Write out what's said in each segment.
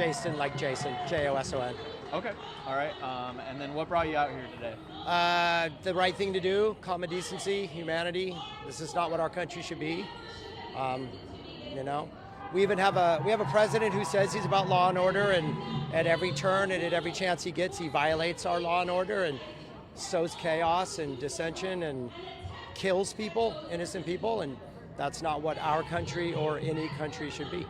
Jason, like Jason, J-O-S-O-N. Okay, all right. And then what brought you out here today? The right thing to do, common decency, humanity. This is not what our country should be. You know, we have a president who says he's about law and order, and at every turn and at every chance he gets, he violates our law and order and sows chaos and dissension and kills people, innocent people, and that's not what our country or any country should be.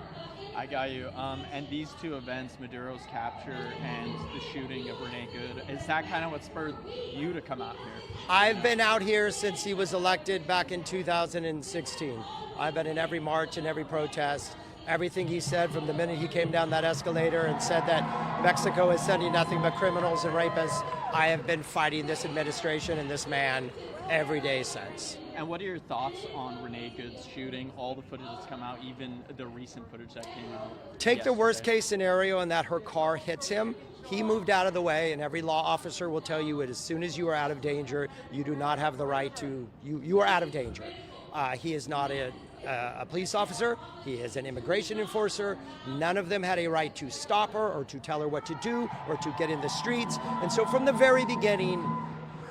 I got you. And these two events, Maduro's capture and the shooting of Renee Good, is that kind of what spurred you to come out here? I've been out here since he was elected back in 2016. I've been in every march and every protest. Everything he said from the minute he came down that escalator and said that Mexico is sending nothing but criminals and rapists, I have been fighting this administration and this man every day since. And what are your thoughts on Renee Good's shooting, all the footage that's come out, even the recent footage that came out Take the worst case scenario in that her car hits him. He moved out of the way, and every law officer will tell you it as soon as you are out of danger, you do not have the right to, you are out of danger. He is not a police officer. He is an immigration enforcer. None of them had a right to stop her or to tell her what to do or to get in the streets. And so from the very beginning,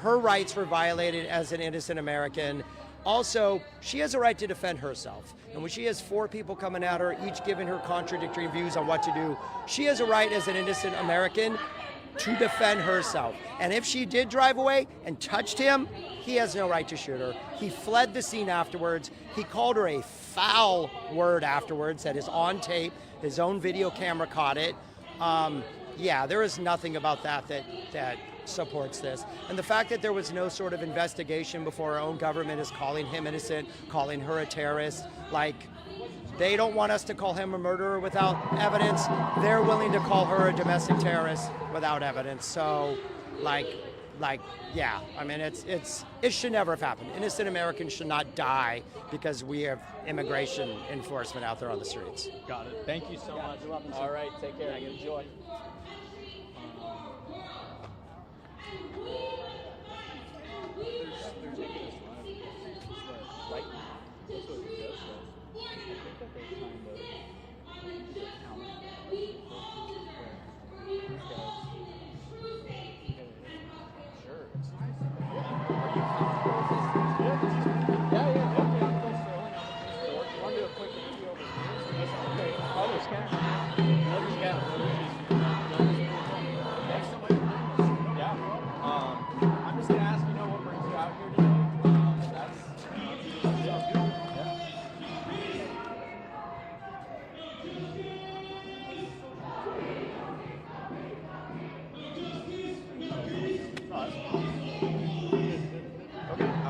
her rights were violated as an innocent American. Also, she has a right to defend herself. And when she has 4 people coming at her, each giving her contradictory views on what to do, she has a right as an innocent American to defend herself. And if she did drive away and touched him, he has no right to shoot her. He fled the scene afterwards. He called her a foul word afterwards that is on tape. His own video camera caught it. Yeah, there is nothing about that supports this. And the fact that there was no sort of investigation before our own government is calling him innocent, calling her a terrorist, like, they don't want us to call him a murderer without evidence. They're willing to call her a domestic terrorist without evidence. So, yeah, I mean, it should never have happened. Innocent Americans should not die because we have immigration enforcement out there on the streets. Got it. Thank you so much. All right, take care. Enjoy.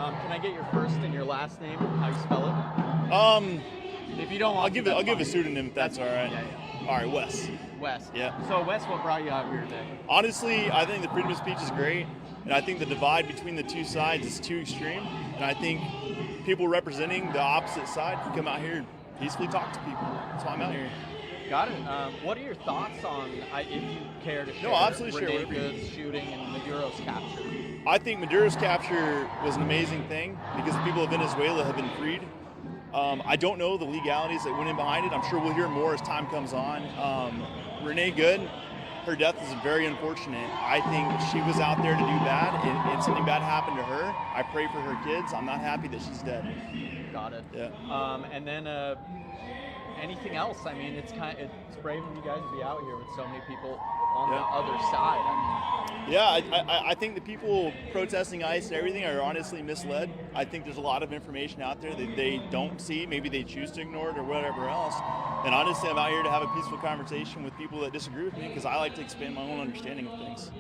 Can I get your first and your last name? How you spell it? If you don't want, I'll give a pseudonym if that's all right. Yeah. All right, Wes. Wes. Yeah. So Wes, what brought you out here today? Honestly, I think the freedom of speech is great, and I think the divide between the two sides is too extreme. And I think people representing the opposite side can come out here and peacefully talk to people. That's why I'm out here. Got it. What are your thoughts on, if you care to share, absolutely Renee share. Good's shooting and Maduro's capture? I think Maduro's capture was an amazing thing because the people of Venezuela have been freed. I don't know the legalities that went in behind it. I'm sure we'll hear more as time comes on. Renee Good, her death is very unfortunate. I think she was out there to do bad, and something bad happened to her. I pray for her kids. I'm not happy that she's dead. Got it. Yeah. And then anything else? I mean, it's brave of you guys to be out here with so many people on the other side. I think the people protesting ICE and everything are honestly misled. I think there's a lot of information out there that they don't see. Maybe they choose to ignore it or whatever else. And honestly, I'm out here to have a peaceful conversation with people that disagree with me because I like to expand my own understanding of things.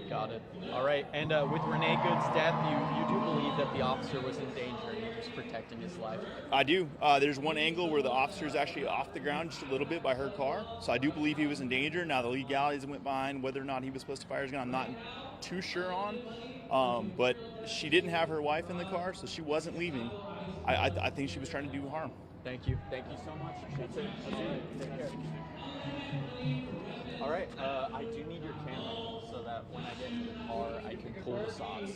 Got it. All right. And with Renee Good's death, you do believe that the officer was in danger and he was protecting his life? I do. There's one angle where the officer is actually off the ground just a little bit by her car. So I do believe he was in danger. Now the legalities that went behind whether or not he was supposed to fire his gun, I'm not too sure on. But she didn't have her wife in the car, so she wasn't leaving. I think she was trying to do harm. Thank you. Thank you so much. That's it. Take care. All right. I do need your camera so that when I get in the car, I can pull the socks.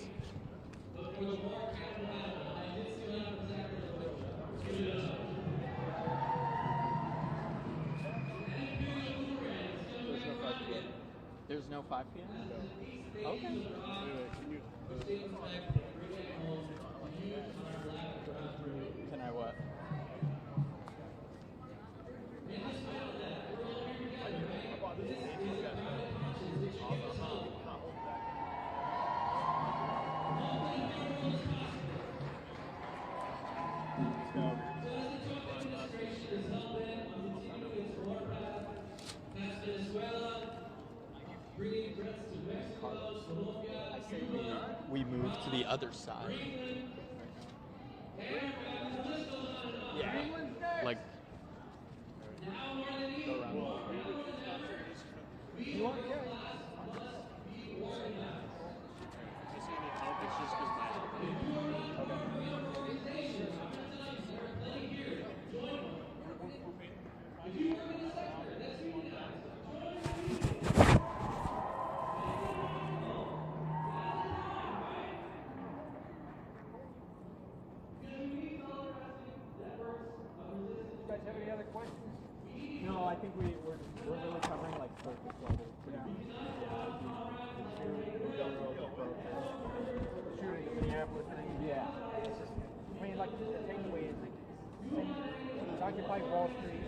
There's no 5 p.m. Okay. Can you, Can I what? I say we move to the other side. Yeah. Like. Go around. You want? Yeah. Have any other questions? No, I think we're really covering like surface level. The shooting in Minneapolis thing. Yeah. I mean, like, the takeaway is, it's Occupy Wall Street,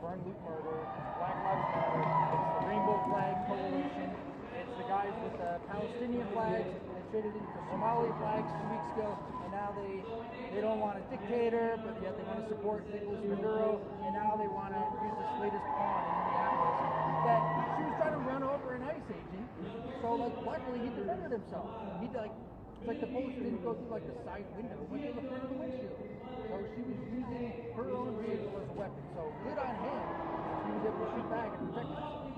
burn, loot, murder, Black Lives Matter, it's the Rainbow Flag Coalition, it's the guys with the Palestinian flags that traded in for Somali flags 2 weeks ago, and now they don't want a dictator, but yet they want to support Nicolas Maduro, and now they want to use this latest pawn in Minneapolis that she was trying to run over an ICE agent. So, like, luckily he defended himself. He, like, it's like the bullets didn't go through, like, the side window, it went through the front of the windshield. So she was using her own vehicle as a weapon. So good on him. He was able to shoot back and protect himself.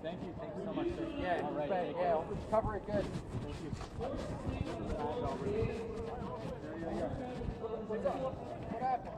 Thank you. Thanks so much, sir. Yeah, All right. but, yeah, let's cover it good. Thank you. What happened?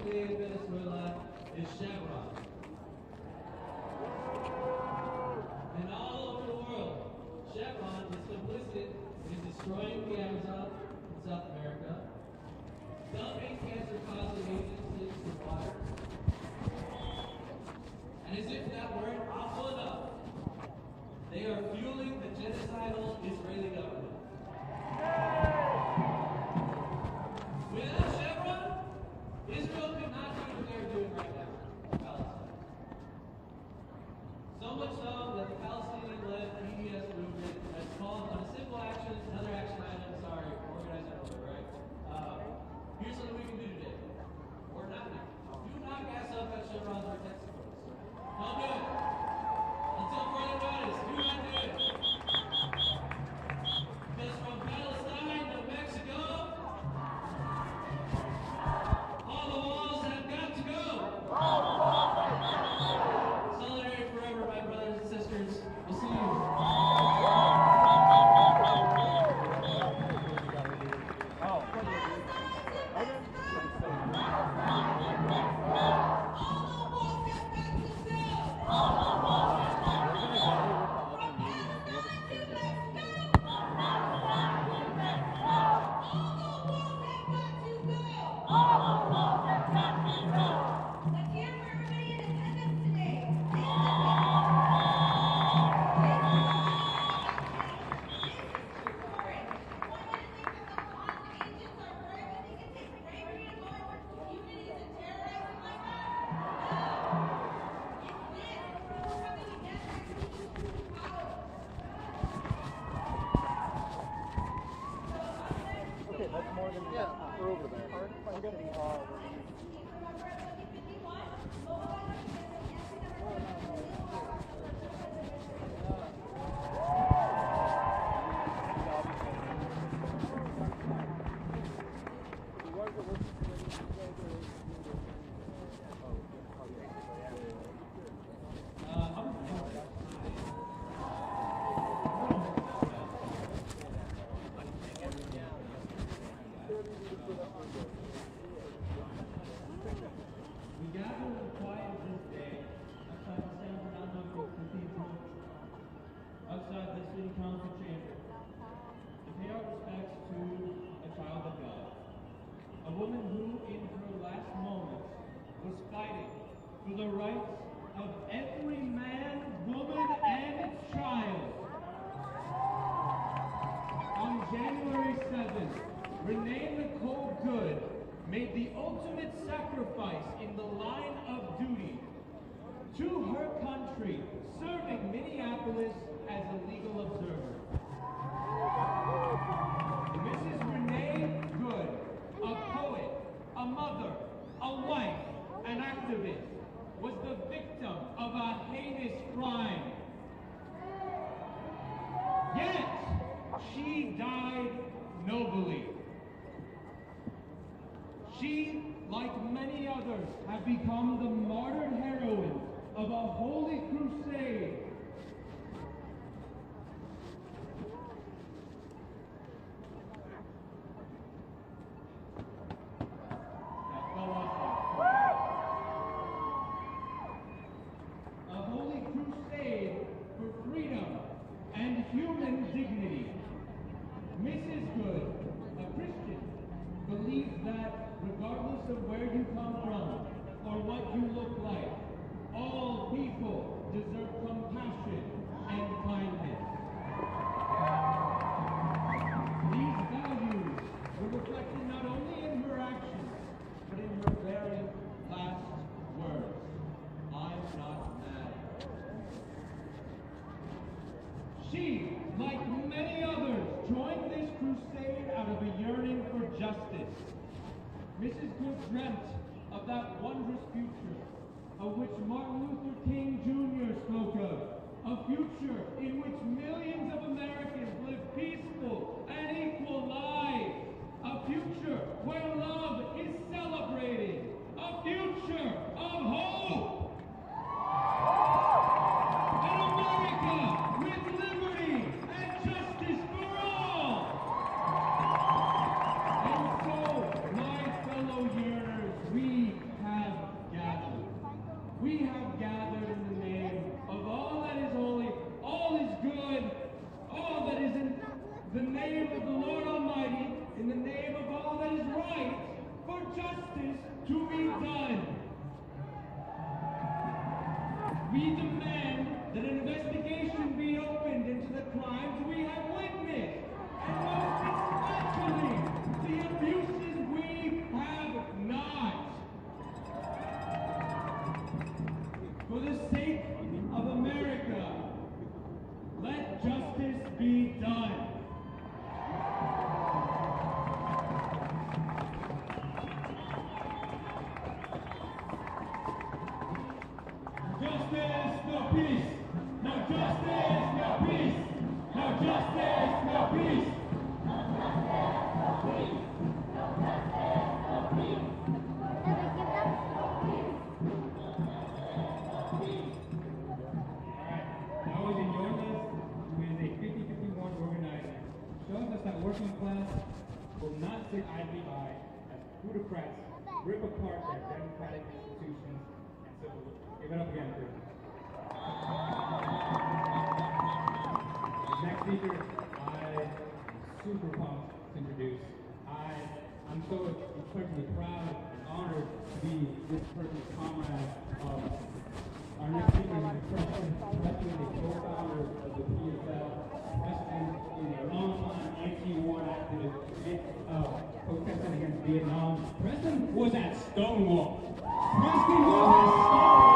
Venezuela is Chevron. And all over the world, Chevron is complicit in destroying the Amazon in South America, dumping cancer-causing agents into the water. And as if that weren't awful enough, they are fueling the genocidal Israeli government. Without Chevron, Israel could not do what they're doing right now in Palestine. outside the city council chamber to pay our respects to a child of God, a woman who, in her last moments, was fighting for the rights of every man, woman, and child. On January 7th, Renee Nicole Good made the ultimate sacrifice in the line of duty to her country, serving Minneapolis as a legal observer. Mrs. Renee Good, a poet, a mother, a wife, an activist, was the victim of a heinous crime. Yet, she died nobly. She, like many others, have become the martyred heroine of a holy crusade. A holy crusade for freedom and human dignity. Mrs. Good, a Christian, believes that regardless of where you come from or what you look like, all people deserve compassion and kindness. These values were reflected not only in her actions, but in her very last words. I'm not mad. She, like many others, joined this crusade out of a yearning for justice. Mrs. Good dreamt of that wondrous future of which Martin Luther King Jr. spoke of, a future in which millions of Americans live peaceful and equal lives, a future where love is celebrated, a future of hope. An America with liberty and justice for all. And so, my fellow yearners, we have gathered. We have gathered in the name of all that is holy, all is good, all that is in the name of the Lord Almighty, in the name of all that is right, for justice to be done. We demand that an investigation be opened into the crimes we have witnessed, and most especially the abuses we have not. For the sake of America, let justice be done. Justice, no peace. No justice, no peace. No justice, no peace. That was in your list with a 50-51 organizer. Shows us that working class will not sit idly by as plutocrats rip apart their democratic institutions and civil liberties. Give it up again, please. The next speaker, I'm super pumped to introduce. I'm so incredibly proud and honored to be this person's comrade. Our next speaker is Preston, the co-founder of the PSL. Preston is a long-time anti-war activist, protesting against Vietnam. Preston was at Stonewall. Preston was at Stonewall.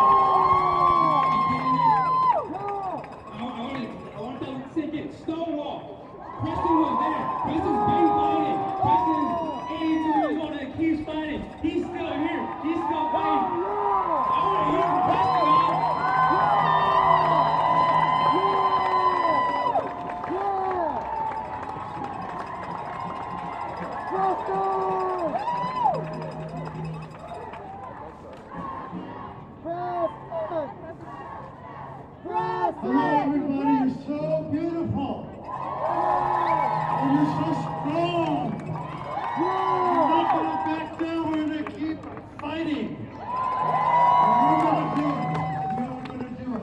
I want to sink it. Stonewall. Preston was there. Preston's been fighting. Preston's 82 years old and keeps fighting. He's fighting. And we're going to do it. We are going to do it.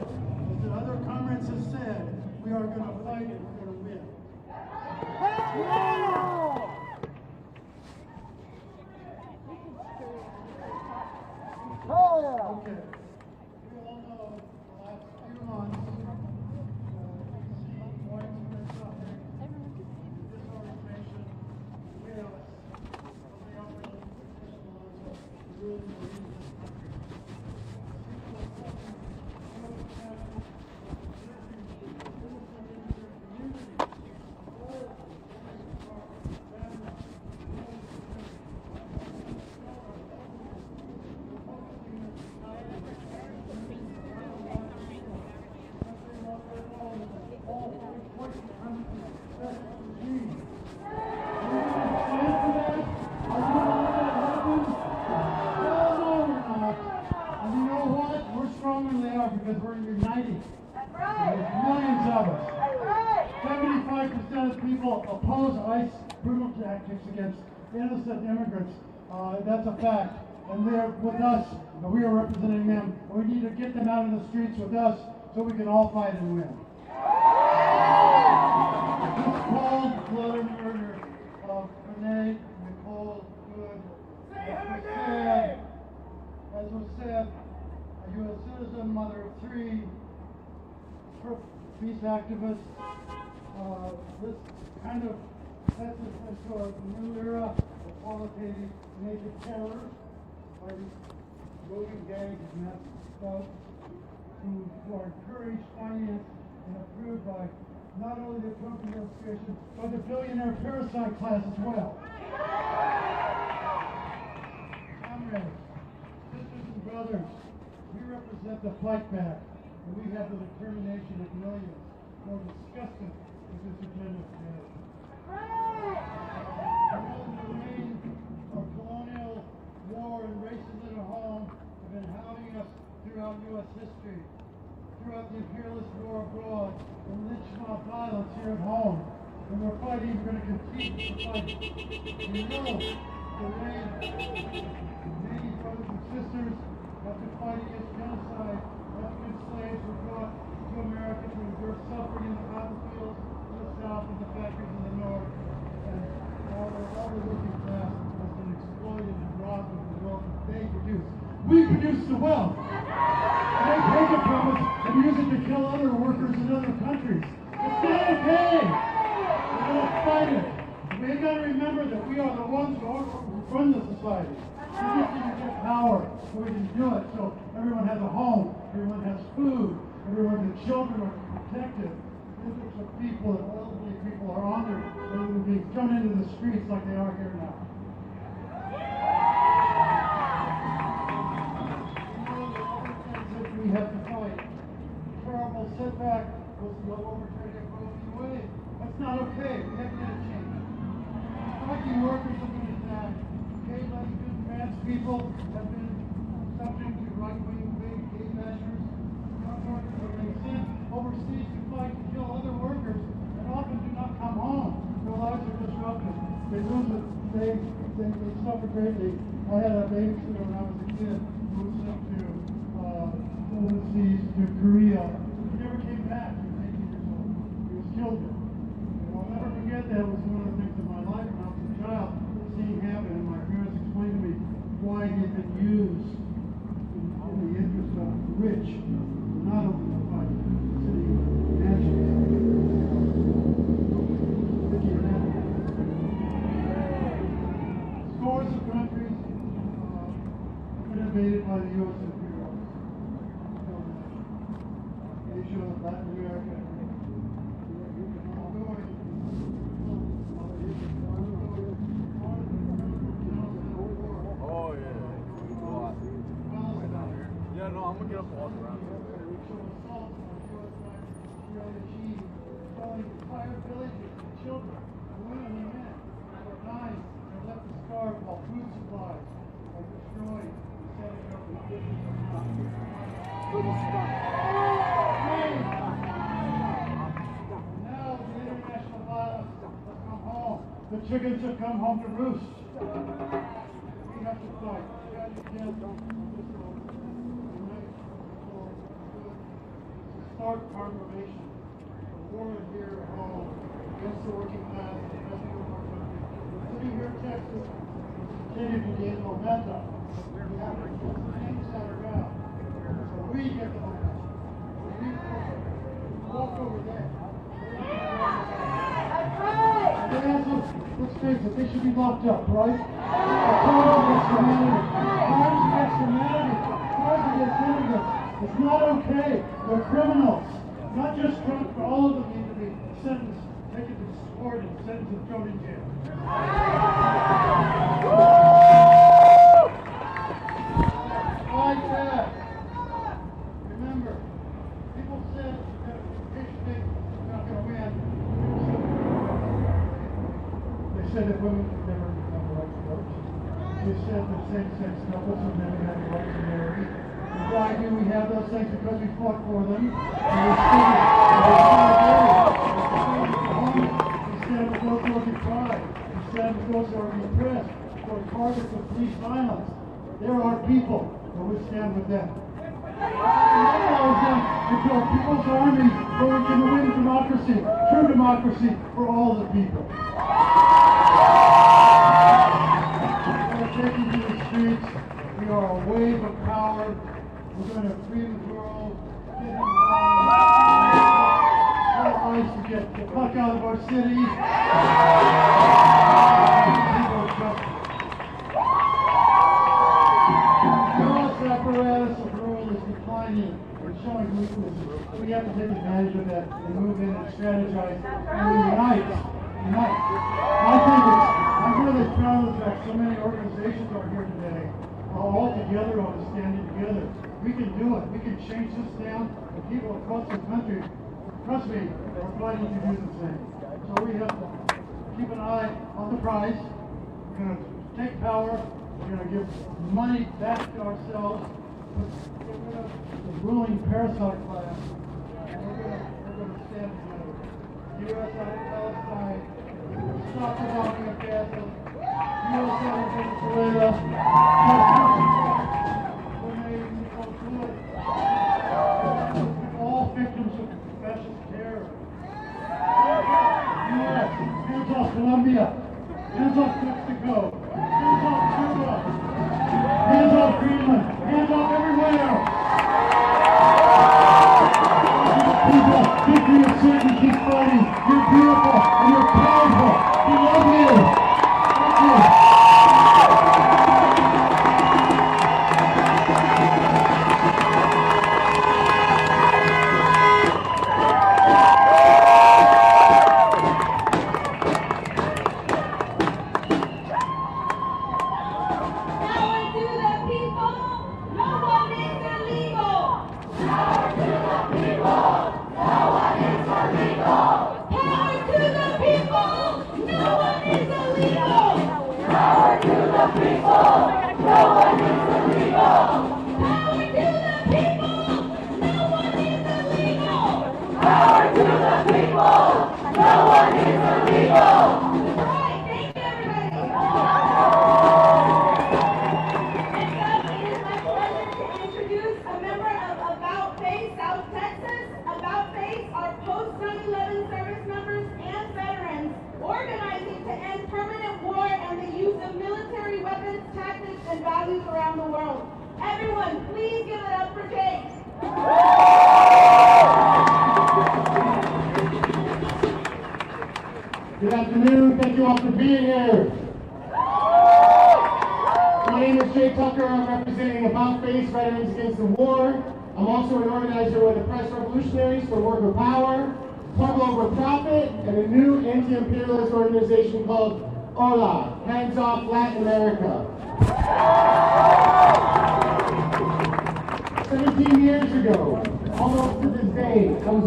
As the other comrades have said, we are going to fight and we're going to win. Okay. We all know the last few months, widespread suffering, disorganization, chaos, the operating echelons of the ruling elite of this country. People are suffering so sadly, living in their communities, all because we're united. There's millions of us. 75% of people oppose ICE brutal tactics against innocent immigrants. That's a fact. And they're with us, and we are representing them. We need to get them out in the streets with us so we can all fight and win. This cold-blooded murder of Renee Nicole Good, as was said, a U.S. citizen, mother of three, peace activist. This kind of sets us into a new era of qualitative naked terror by these roving gangs of Nazi scouts who are encouraged, financed, and approved by not only the Trump administration, but the billionaire parasite class as well. Comrades, sisters and brothers, we represent the fight back, and we have the determination of millions who are disgusted with this agenda today. The reign of colonial war and racism at home have been hounding us throughout U.S. history, throughout the imperialist war abroad, and lynch mob violence here at home. And we're fighting, we're going to continue to fight. We know the reign many brothers and sisters after fighting against genocide, African slaves were brought to America to endure suffering in the cotton fields in the South and the factories in the North. And all the working class has been exploited and robbed of the wealth that they produce. We produce the wealth. And they take it from us and use it to kill other workers in other countries. It's not okay. We're going to fight it. We've got to remember that we are the ones who run the society. We just need to get power so we can do it. So everyone has a home, everyone has food, everyone, the children are protected. Millions of people, elderly people are honored rather than being thrown into the streets like they are here now. We have to fight. The terrible setback was the overturning of Roe v. Wade. That's not okay. We have to get a change. Striking workers have been attacked. Gay, lesbian, trans people have been subject to right-wing gay bashers. Young workers are being sent overseas to fight to kill other workers and often do not come home. Their lives are disrupted. They lose it. They suffer greatly. I had a babysitter when I was a kid who was sent to overseas to Korea. He never came back. He was 18 years old. He was killed there. And I'll never forget that. It was one of the things in my life when I was a child, seeing happen, and my parents explained to me why he had been used in the interest of the rich, not only to fight city mansions. Scores of countries have been invaded by the U.S. imperialists. Asia, Latin America. Oh, yeah. Yeah, no, I'm going to get up and walk around. Entire villages and children, women and men, are dying and left to starve while food supplies are destroyed and setting up in business Now the international violence has come home. The chickens have come home to roost. We have to fight. We got Stark proclamation. The war here at home against the working class and the rest of our country. Sitting here in Texas, we continue to gain momentum. We have to change that around. So we get the momentum. We walk over there. Let's face it, they should be locked up, right? Crimes against humanity. Crimes against humanity. Crimes against immigrants. It's not okay. They're criminals. Not just Trump, but all of them need to be sentenced, taken to court and sentenced and thrown in jail. Like that. Remember, people said that you're not going to win. They said that women could never have the right to vote. They said that same-sex couples would never have the right to marry. Why do we have those things? Because we fought for them. And we stand with those who are deprived. We stand with those who are repressed, who are targets of police violence. There are people, and we stand with them. Into a people's army where we can win democracy, true democracy for all the people. We are taking to the streets. We are a wave of power. We're going to free the world, get them tell ICE to get the fuck out of our city. The U.S. apparatus of rule is declining. We're showing weaknesses. We have to take advantage of that and move in and strategize and unite. I'm really proud that so many organizations are here today, all together on standing together. We can do it. We can change this down. The people across the country, trust me, are fighting to do the same. So we have to keep an eye on the prize. We're going to take power. We're going to give money back to ourselves. Get rid of the ruling parasite class. And we're going to stand together. U.S. out of Palestine. Stop the bombing of Gaza. U.S. out of Venezuela. All victims of fascist terror. U.S. Hands off Colombia. Hands off Mexico. Hands off Cuba. Hands off Greenland. Hands off everywhere. People, victory of Satan, keep fighting. You're beautiful and you're powerful. We love you. Thank you. Around the world. Everyone, please give it up for Jake. Good afternoon. Thank you all for being here. My name is Jay Tucker. I'm representing About Face Veterans Against the War. I'm also an organizer with the Press Revolutionaries for Worker Power, Pueblo Over Profit, and a new anti-imperialist organization called HOLA, Hands Off Latin America. 17 years ago, almost to this day, I was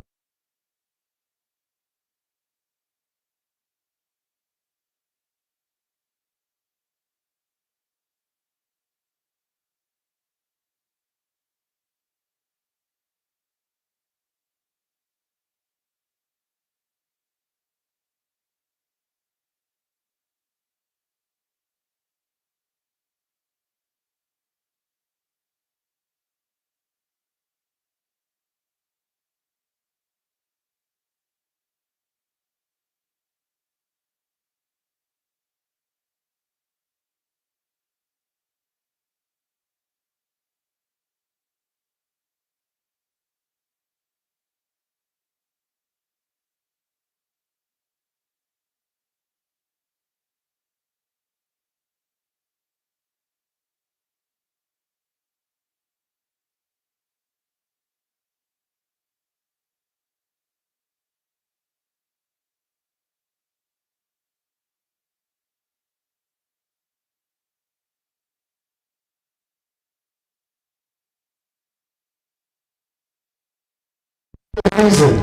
reason.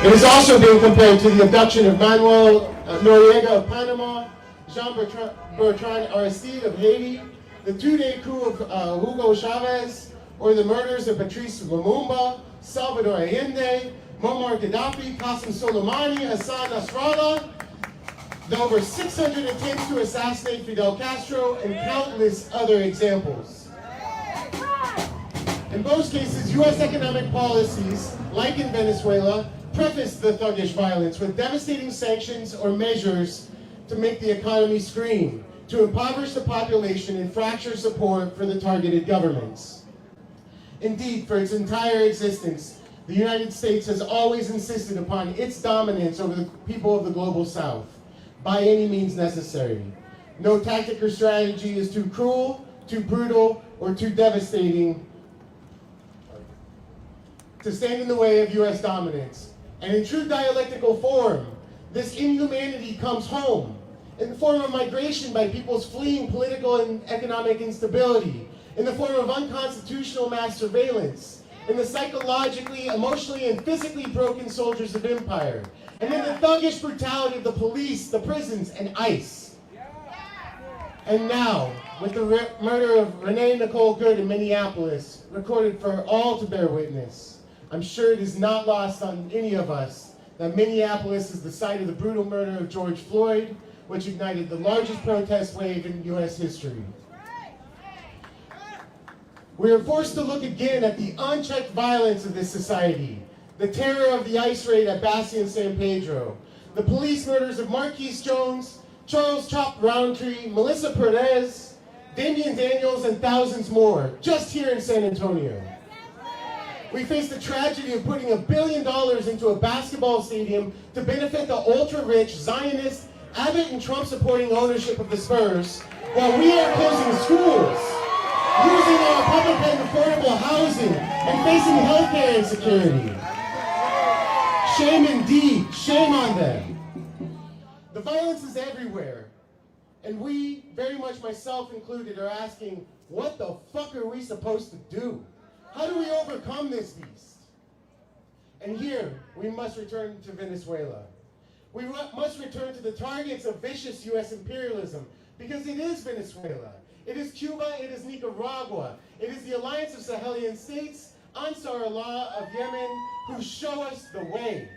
It is also being compared to the abduction of Manuel Noriega of Panama, Jean-Bertrand Aristide of Haiti, the two-day coup of Hugo Chavez, or the murders of Patrice Lumumba, Salvador Allende, Muammar Gaddafi, Qasem Soleimani, Hassan Nasrallah, the over 600 attempts to assassinate Fidel Castro, and countless other examples. In most cases, U.S. economic policies, like in Venezuela, preface the thuggish violence with devastating sanctions or measures to make the economy scream, to impoverish the population and fracture support for the targeted governments. Indeed, for its entire existence, the United States has always insisted upon its dominance over the people of the global South, by any means necessary. No tactic or strategy is too cruel, too brutal, or too devastating to stand in the way of U.S. dominance. And in true dialectical form, this inhumanity comes home in the form of migration by peoples fleeing political and economic instability, in the form of unconstitutional mass surveillance, in the psychologically, emotionally, and physically broken soldiers of empire, and in the thuggish brutality of the police, the prisons, and ICE. And now, with the murder of Renee Nicole Good in Minneapolis, recorded for all to bear witness, I'm sure it is not lost on any of us that Minneapolis is the site of the brutal murder of George Floyd, which ignited the largest protest wave in U.S. history. We are forced to look again at the unchecked violence of this society, the terror of the ICE raid at Bastion San Pedro, the police murders of Marquise Jones, Charles Chop Roundtree, Melissa Perez, Damian Daniels, and thousands more, just here in San Antonio. We face the tragedy of putting $1 billion into a basketball stadium to benefit the ultra-rich, Zionist, Abbott and Trump-supporting ownership of the Spurs, while we are closing schools, losing our public and affordable housing, and facing healthcare insecurity. Shame indeed, shame on them. The violence is everywhere, and we, very much myself included, are asking, what the fuck are we supposed to do? How do we overcome this beast? And here, we must return to Venezuela. We must return to the targets of vicious U.S. imperialism, because it is Venezuela. It is Cuba, it is Nicaragua. It is the Alliance of Sahelian States, Ansar Allah of Yemen, who show us the way.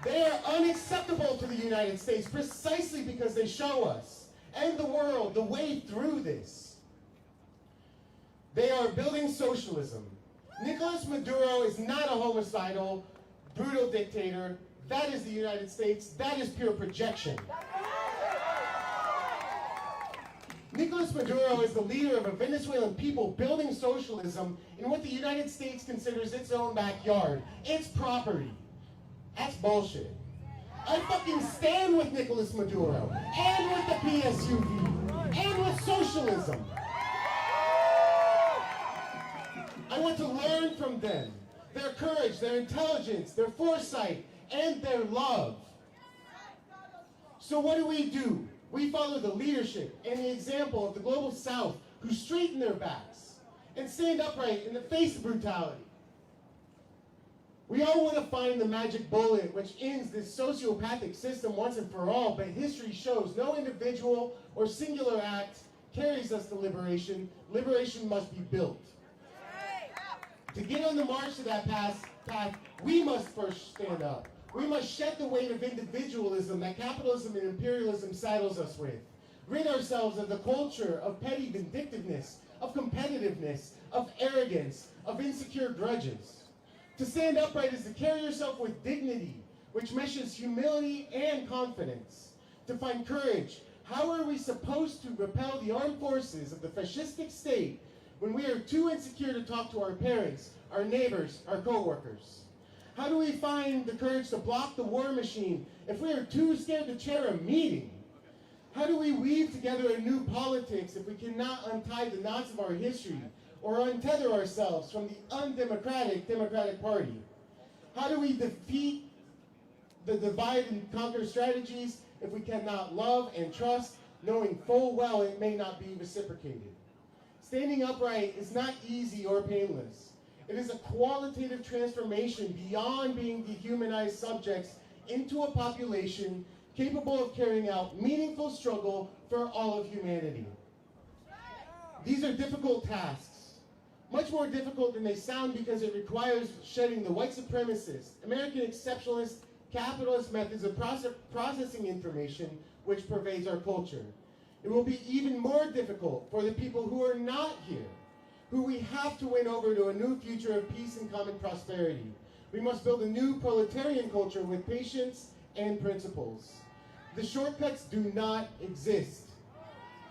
They are unacceptable to the United States precisely because they show us and the world the way through this. They are building socialism. Nicolas Maduro is not a homicidal, brutal dictator. That is the United States. That is pure projection. Nicolas Maduro is the leader of a Venezuelan people building socialism in what the United States considers its own backyard, its property. That's bullshit. I fucking stand with Nicolas Maduro, and with the PSUV, and with socialism. I want to learn from them, their courage, their intelligence, their foresight, and their love. So what do? We follow the leadership and the example of the global South, who straighten their backs and stand upright in the face of brutality. We all want to find the magic bullet which ends this sociopathic system once and for all, but history shows no individual or singular act carries us to liberation. Liberation must be built. To get on the march to that path, we must first stand up. We must shed the weight of individualism that capitalism and imperialism saddles us with. Rid ourselves of the culture of petty vindictiveness, of competitiveness, of arrogance, of insecure grudges. To stand upright is to carry yourself with dignity, which meshes humility and confidence. To find courage, how are we supposed to repel the armed forces of the fascistic state when we are too insecure to talk to our parents, our neighbors, our co-workers? How do we find the courage to block the war machine if we are too scared to chair a meeting? How do we weave together a new politics if we cannot untie the knots of our history or untether ourselves from the undemocratic Democratic Party? How do we defeat the divide and conquer strategies if we cannot love and trust, knowing full well it may not be reciprocated? Standing upright is not easy or painless. It is a qualitative transformation beyond being dehumanized subjects into a population capable of carrying out meaningful struggle for all of humanity. These are difficult tasks, much more difficult than they sound because it requires shedding the white supremacist, American exceptionalist, capitalist methods of processing information which pervades our culture. It will be even more difficult for the people who are not here, who we have to win over to a new future of peace and common prosperity. We must build a new proletarian culture with patience and principles. The shortcuts do not exist.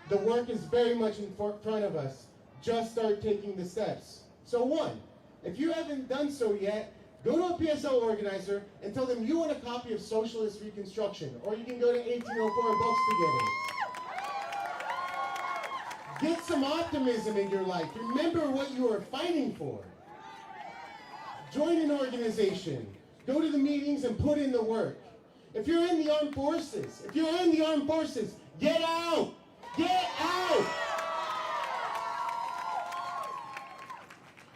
The work is very much in front of us. Just start taking the steps. So one, if you haven't done so yet, go to a PSL organizer and tell them you want a copy of Socialist Reconstruction, or you can go to 1804 Books to get it. Get some optimism in your life. Remember what you are fighting for. Join an organization. Go to the meetings and put in the work. If you're in the armed forces, get out! Get out!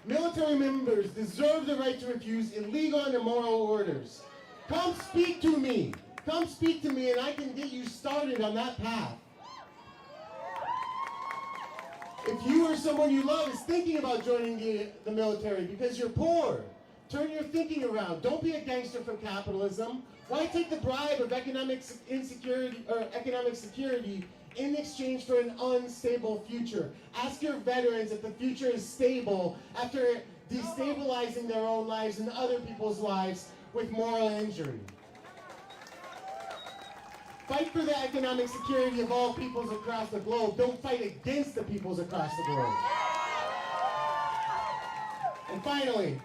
Military members deserve the right to refuse illegal and immoral orders. Come speak to me. Come speak to me and I can get you started on that path. If you or someone you love is thinking about joining the military because you're poor, turn your thinking around. Don't be a gangster from capitalism. Why take the bribe of economic insecurity or economic security in exchange for an unstable future? Ask your veterans if the future is stable after destabilizing their own lives and other people's lives with moral injury. Fight for the economic security of all peoples across the globe. Don't fight against the peoples across the globe. And finally,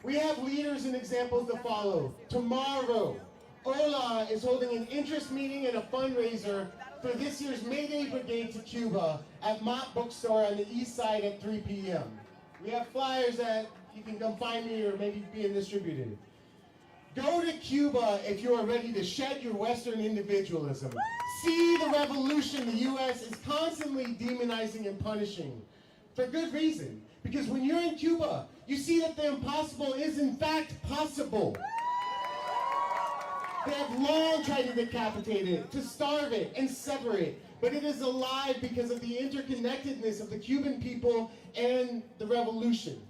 we have leaders and examples to follow. Tomorrow, Ola is holding an interest meeting and a fundraiser for this year's May Day Brigade to Cuba at Mott Bookstore on the east side at 3 p.m. We have flyers that you can come find me or maybe being distributed. Go to Cuba if you are ready to shed your Western individualism. See the revolution the U.S. is constantly demonizing and punishing. For good reason. Because when you're in Cuba, you see that the impossible is in fact possible. They have long tried to decapitate it, to starve it, and sever it. But it is alive because of the interconnectedness of the Cuban people and the revolution.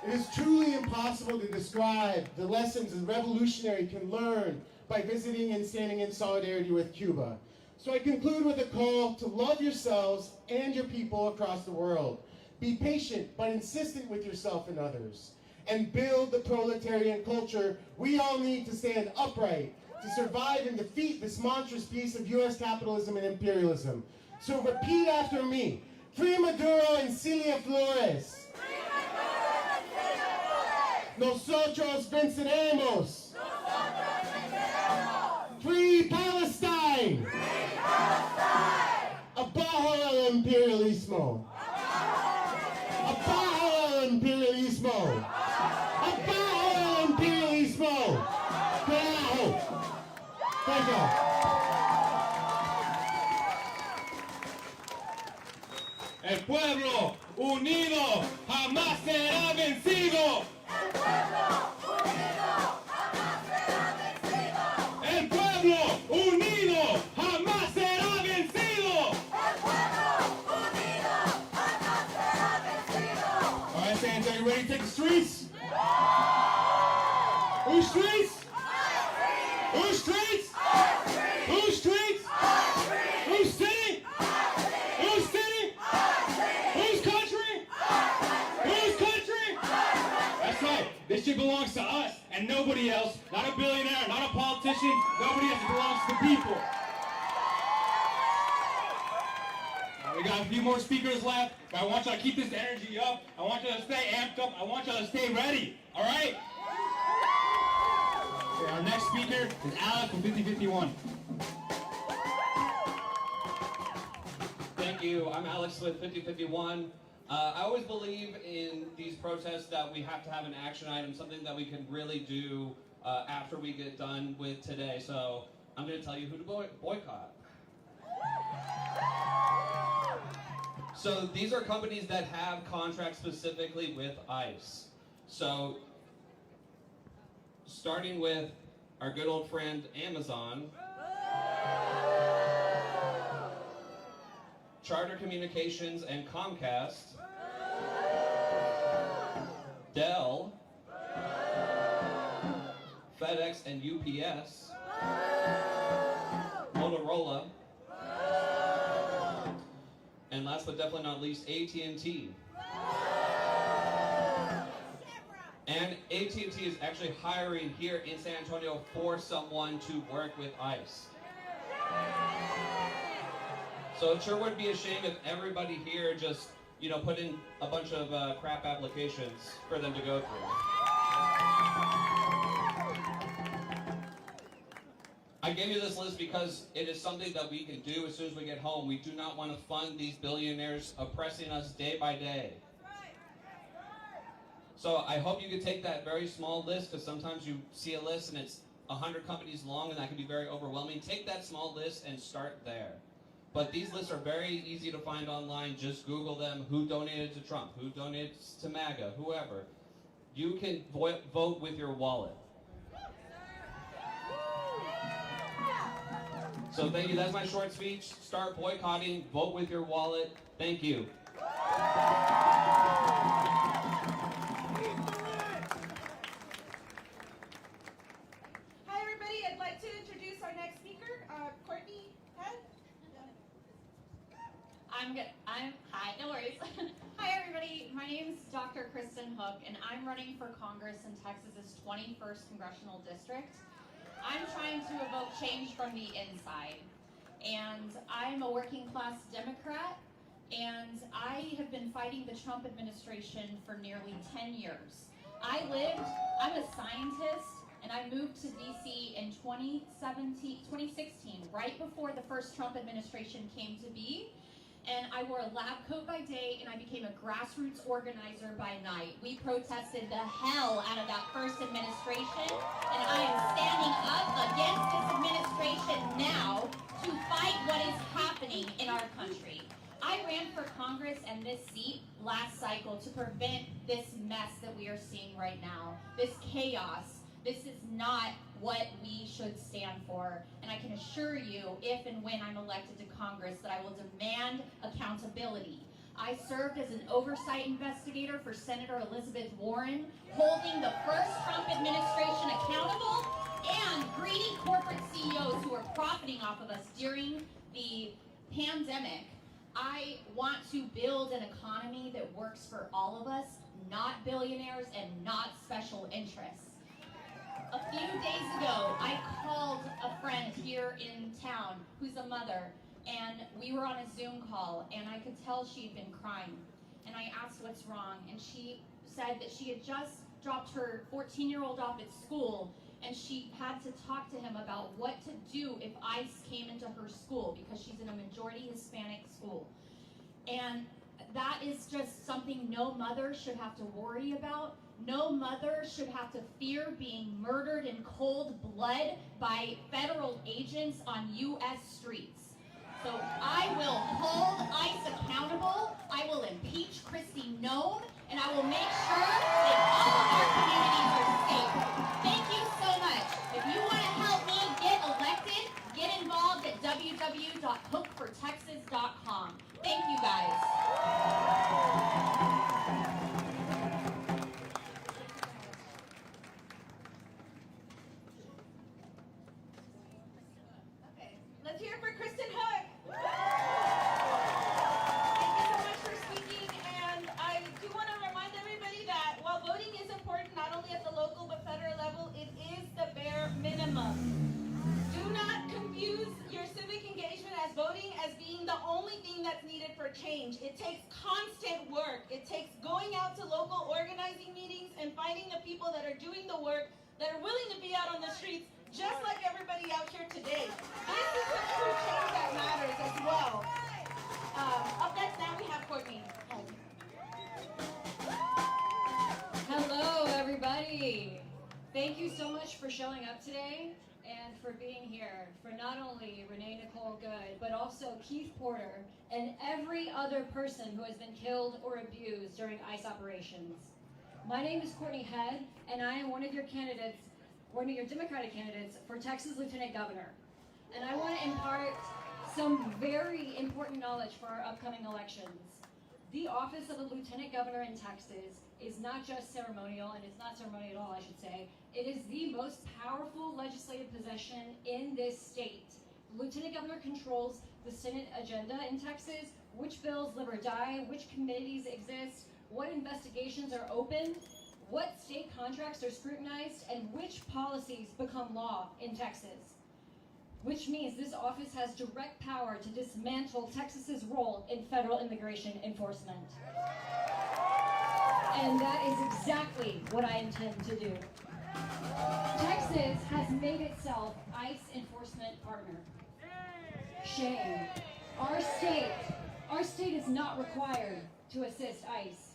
It is truly impossible to describe the lessons a revolutionary can learn by visiting and standing in solidarity with Cuba. So I conclude with a call to love yourselves and your people across the world. Be patient but insistent with yourself and others. And build the proletarian culture we all need to stand upright, to survive and defeat this monstrous beast of U.S. capitalism and imperialism. So repeat after me. Free Maduro and Celia Flores. Nosotros venceremos. Free Palestine. Abajo el imperialismo. Abajo el imperialismo. Abajo el imperialismo. Carajo. Thank you. El pueblo unido jamás será vencido. El pueblo unido jamás será vencido. All right, Santa, are you ready to take the streets? Whose streets? Whose streets? Whose streets? Whose city? Whose city? Whose country? Whose country? That's right. This shit belongs to us and nobody else. Not a billionaire, not a politician. Nobody else. It belongs to the people. We got a few more speakers left, but I want y'all to keep this energy up. I want y'all to stay amped up. I want y'all to stay ready. All right? Okay, our next speaker is Alex from 5051. Thank you. I'm Alex with 5051. I always believe in these protests that we have to have an action item, something that we can really do after we get done with today. So I'm going to tell you who to boycott. So these are companies that have contracts specifically with ICE. So starting with our good old friend Amazon, Charter Communications and Comcast, Dell, FedEx and UPS, Motorola, and last but definitely not least, AT&T. And AT&T is actually hiring here in San Antonio for someone to work with ICE. So it sure would be a shame if everybody here just, put in a bunch of crap applications for them to go through. I gave you this list because it is something that we can do as soon as we get home. We do not want to fund these billionaires oppressing us day by day. So I hope you can take that very small list, because sometimes you see a list and it's 100 companies long and that can be very overwhelming. Take that small list and start there. But these lists are very easy to find online. Just Google them. Who donated to Trump? Who donates to MAGA? Whoever. You can vote with your wallet. So thank you. That's my short speech. Start boycotting. Vote with your wallet. Thank you. Hi, everybody. I'd like to introduce our next speaker, Courtney Head. Hi, no worries. Hi, everybody. My name is Dr. Kristen Hook, and I'm running for Congress in Texas's 21st Congressional District. I'm trying to evoke change from the inside, and I'm a working class Democrat, and I have been fighting the Trump administration for nearly 10 years. I'm a scientist, and I moved to DC in 2016, right before the first Trump administration came to be. And I wore a lab coat by day, and I became a grassroots organizer by night. We protested the hell out of that first administration, and I am standing up against this administration now to fight what is happening in our country. I ran for Congress and this seat last cycle to prevent this mess that we are seeing right now, this chaos. This is not what we should stand for, and I can assure you, if and when I'm elected to Congress, that I will demand accountability. I served as an oversight investigator for Senator Elizabeth Warren, holding the first Trump administration accountable, and greedy corporate CEOs who are profiting off of us during the pandemic. I want to build an economy that works for all of us, not billionaires and not special interests. A few days ago, I called a friend here in town who's a mother, and we were on a Zoom call, and I could tell she had been crying. And I asked what's wrong, and she said that she had just dropped her 14-year-old off at school, and she had to talk to him about what to do if ICE came into her school, because she's in a majority Hispanic school. And that is just something no mother should have to worry about. No mother should have to fear being murdered in cold blood by federal agents on U.S. streets. So I will hold ICE accountable, I will impeach Kristi Noem, and I will make sure that all of our communities are safe. Thank you so much. If you want to help me get elected, get involved at www.hookfortexas.com. Thank you guys. Let's hear it for Kristen Hook. Thank you so much for speaking, and I do want to remind everybody that while voting is important not only at the local but federal level, it is the bare minimum. Do not confuse your civic engagement as voting as being the only thing that's needed for change. It takes constant work. It takes going out to local organizing meetings and finding the people that are doing the work, that are willing to be out on the streets, just like everybody out here today. This is the true change that matters as well. Up next now we have Courtney. Hello, everybody. Thank you so much for showing up today. and for being here, for not only Renee Nicole Good, but also Keith Porter and every other person who has been killed or abused during ICE operations. My name is Courtney Head, and I am one of your candidates, one of your Democratic candidates for Texas Lieutenant Governor. And I want to impart some very important knowledge for our upcoming elections. The office of a Lieutenant Governor in Texas is not just ceremonial, and it's not ceremonial at all, I should say. It is the most powerful legislative possession in this state. The Lieutenant Governor controls the Senate agenda in Texas, which bills live or die, which committees exist, what investigations are opened, what state contracts are scrutinized, and which policies become law in Texas. Which means this office has direct power to dismantle Texas's role in federal immigration enforcement. And that is exactly what I intend to do. Texas has made itself ICE enforcement partner. Shame. Our state is not required to assist ICE.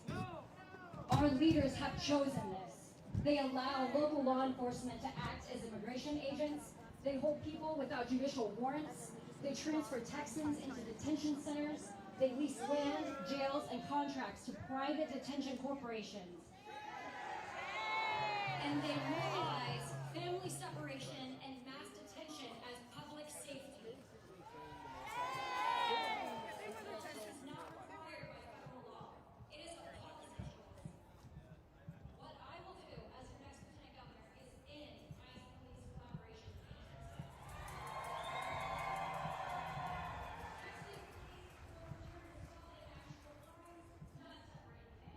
Our leaders have chosen this. They allow local law enforcement to act as immigration agents. They hold people without judicial warrants. They transfer Texans into detention centers. They lease land, jails, and contracts to private detention corporations. And they normalize family separation and mass detention as public safety. This is not required by federal law. It is a policy choice. What I will do as your next Lieutenant Governor is end ICE police collaboration in Texas. Texas police will return solid actual crimes, not separate families.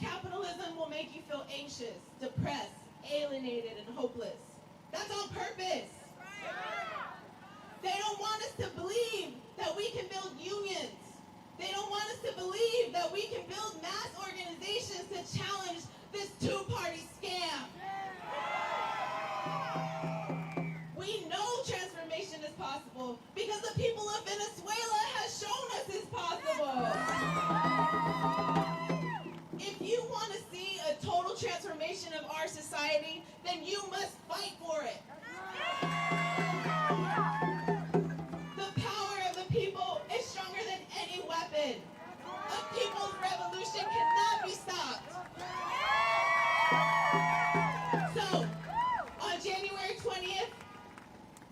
Capitalism will make you feel anxious, depressed, alienated, and hopeless. That's on purpose. They don't want us to believe that we can build unions. They don't want us to believe that we can build mass organizations to challenge this two-party scam. We know transformation is possible because the people of Venezuela has shown us it's possible. If you want to see a total transformation of our society, then you must fight for it. The power of the people is stronger than any weapon. A people's revolution cannot be stopped. So, on January 20th,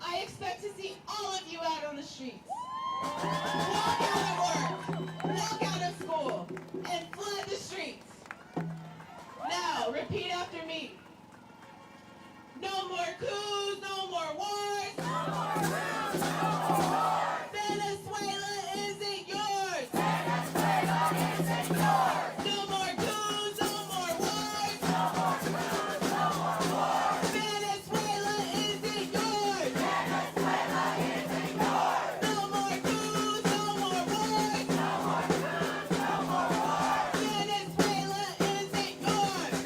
I expect to see all of you out on the streets. Walk out of work, walk out of school, and flood the streets. Now, repeat after me. No more coups, no more wars. Venezuela isn't yours. No more coups, no more wars. Venezuela isn't yours. No more coups, no more wars. Venezuela isn't yours.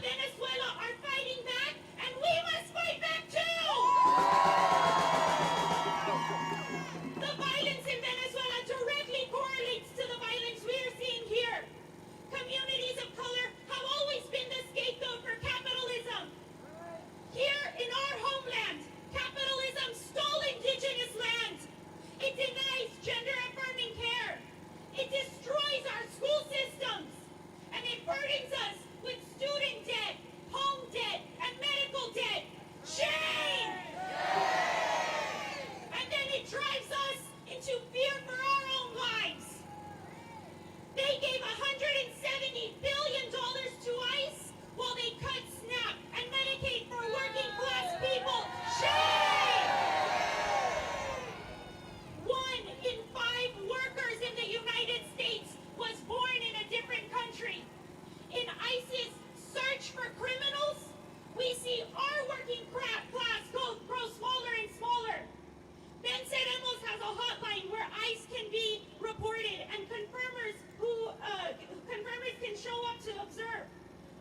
Venezuela are fighting back, and we must fight back too! The violence in Venezuela directly correlates to the violence we are seeing here. Communities of color have always been the scapegoat for capitalism. Here in our homeland, capitalism stole indigenous land. It denies gender-affirming care. It destroys our school systems. And it burdens us with student debt, home debt, and medical debt. Shame! And then it drives us into fear for our own lives. They gave $170 billion to ICE while they cut SNAP and Medicaid for working class people. Shame! 1 in 5 workers in the United States was born in a different country. In ICE's search for criminals, we see our working class grow smaller and smaller. Venceremos has a hotline where ICE can be reported and confirmers can show up to observe.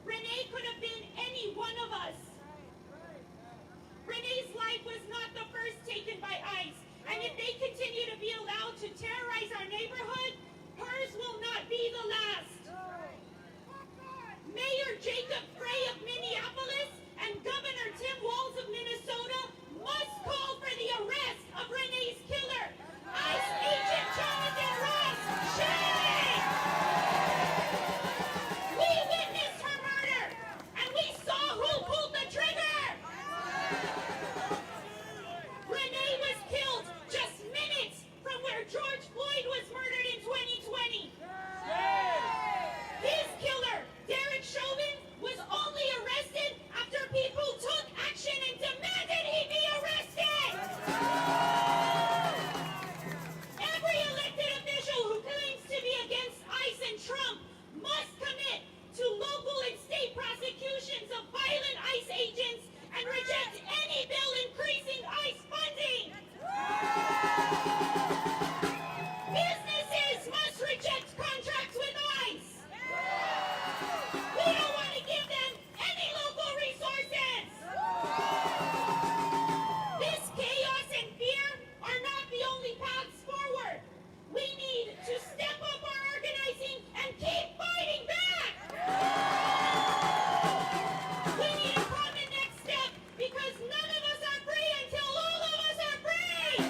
Renee could have been any one of us. Renee's life was not the first taken by ICE, and if they continue to be allowed to terrorize our neighborhood, hers will not be the last. Mayor Jacob Frey of Minneapolis and Governor Tim Walz of Minnesota must call for the arrest of Renee's killer, ICE Agent Jonathan Ross. Shame! We witnessed her murder, and we saw who pulled the trigger. Renee was killed just minutes from where George Floyd was murdered in 2020. His killer, Derek Chauvin, was only arrested after people took action and demanded he be arrested. Every elected official who claims to be against ICE and Trump must commit to local and state prosecutions of violent ICE agents and reject any bill increasing ICE funding. Businesses must reject contracts with ICE. We don't want to give them any local resources. This chaos and fear are not the only paths forward. We need to step up our organizing and keep fighting back. We need a common next step because none of us are free until all of us are free.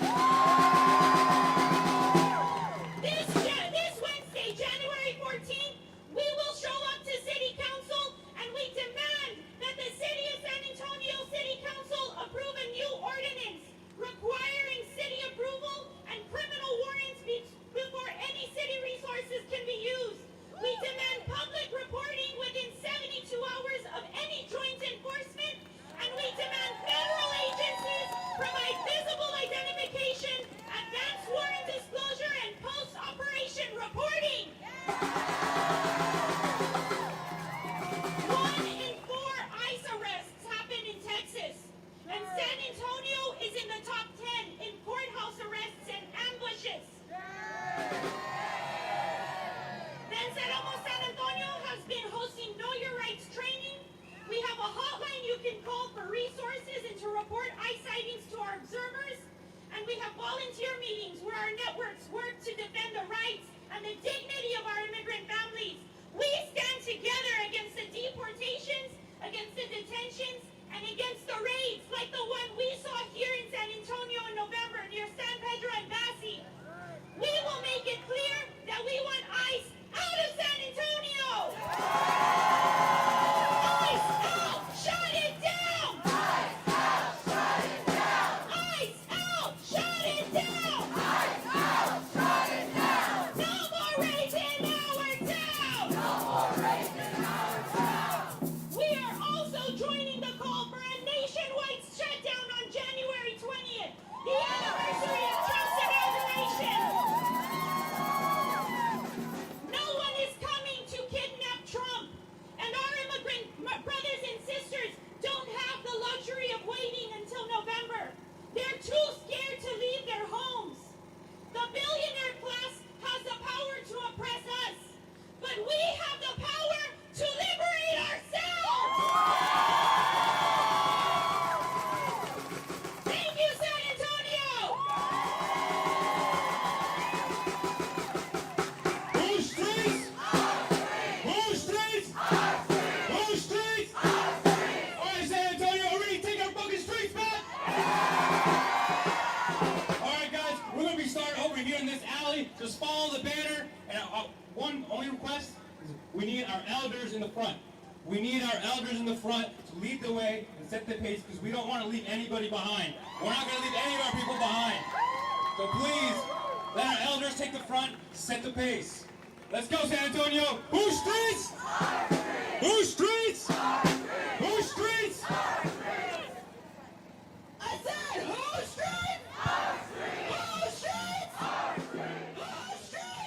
This Wednesday, January 14th, we will show up to City Council and we demand that the City of San Antonio City Council approve a new ordinance requiring city approval and criminal warrants before any city resources can be used. We demand public reporting within 72 hours of any joint enforcement, and we demand federal agencies provide visible identification, advance warrant disclosure, and post-operation reporting. 1 in 4 ICE arrests happen in Texas, and San Antonio is in the top 10 in courthouse arrests and ambushes. Venceremos San Antonio has been hosting Know Your Rights training. We have a hotline you can call for resources and to report ICE sightings to our observers. And we have volunteer meetings where our networks work to defend the rights and the dignity of our immigrant families. We stand together against the deportations, against the detentions, and against the raids like the one we saw here in San Antonio in November near San Pedro and Bassi. We will make it clear that we want ICE out of San Antonio! ICE out! Shut it down! ICE out! Shut it down! ICE out! Shut it down! ICE out! Shut it down! No more raids in our town! We need our elders in the front. We need our elders in the front to lead the way and set the pace because we don't want to leave anybody behind. We're not going to leave any of our people behind. So please, let our elders take the front, set the pace. Let's go, San Antonio. Who's streets? Who's streets? Who's streets? I said, who's streets? Who's streets? Who's streets?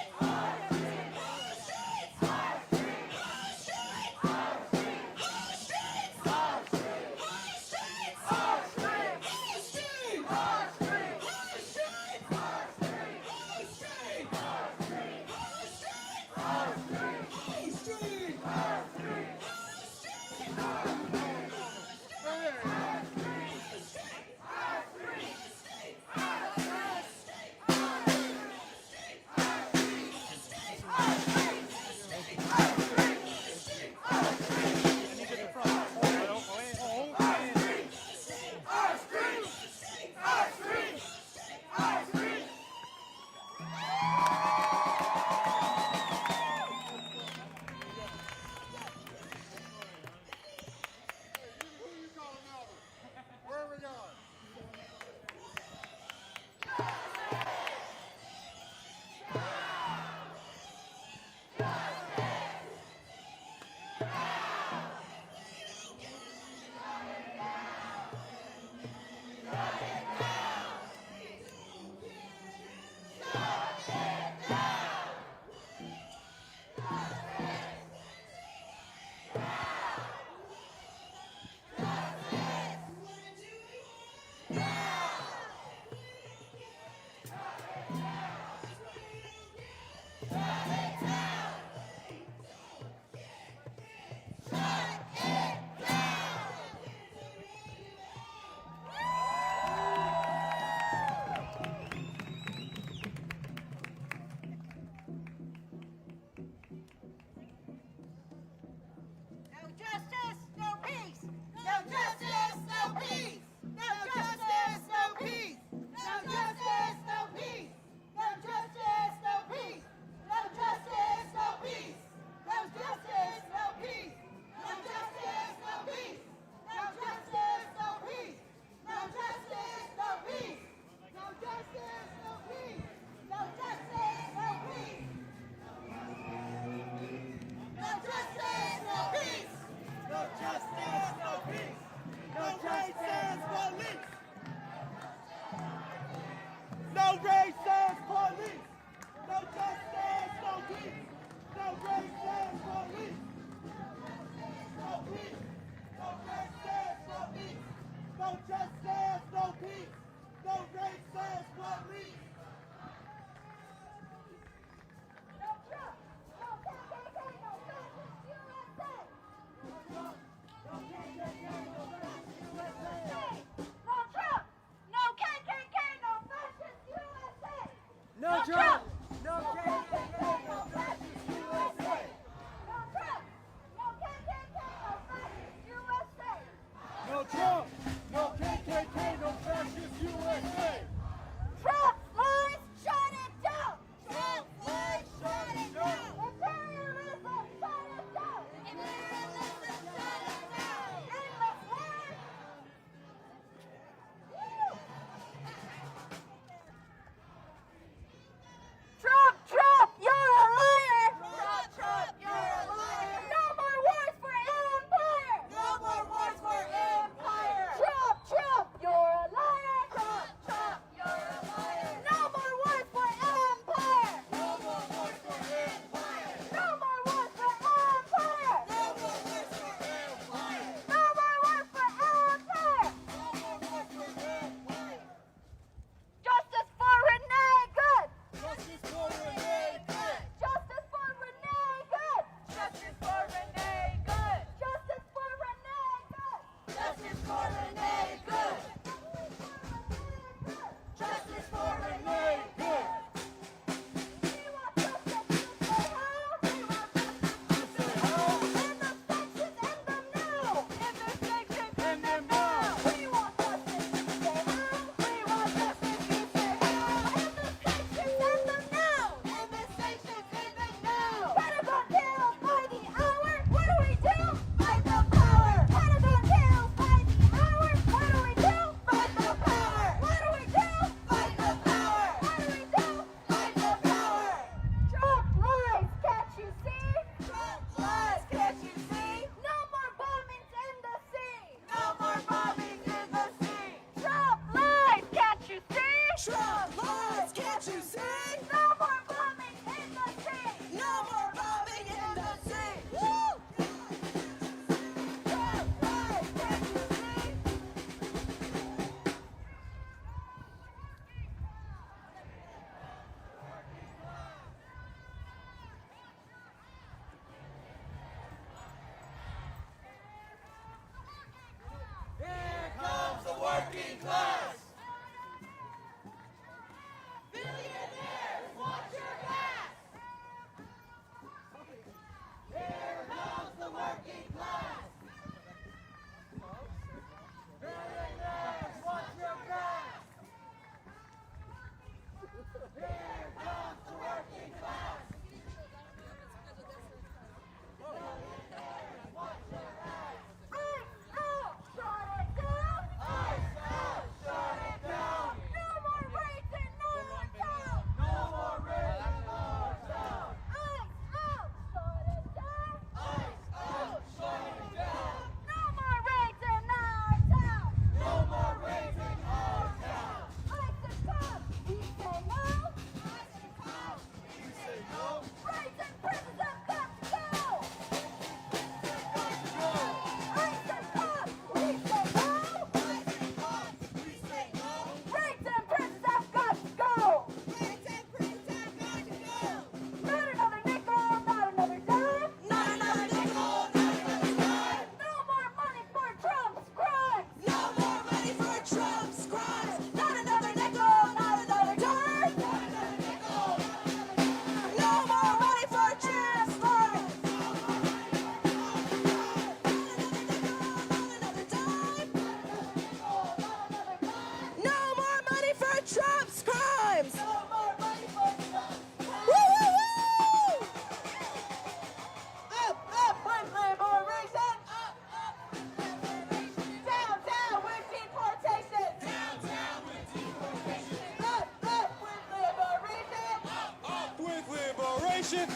deportation.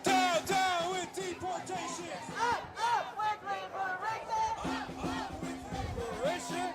Down, down with deportation. Up with liberation. Up with liberation.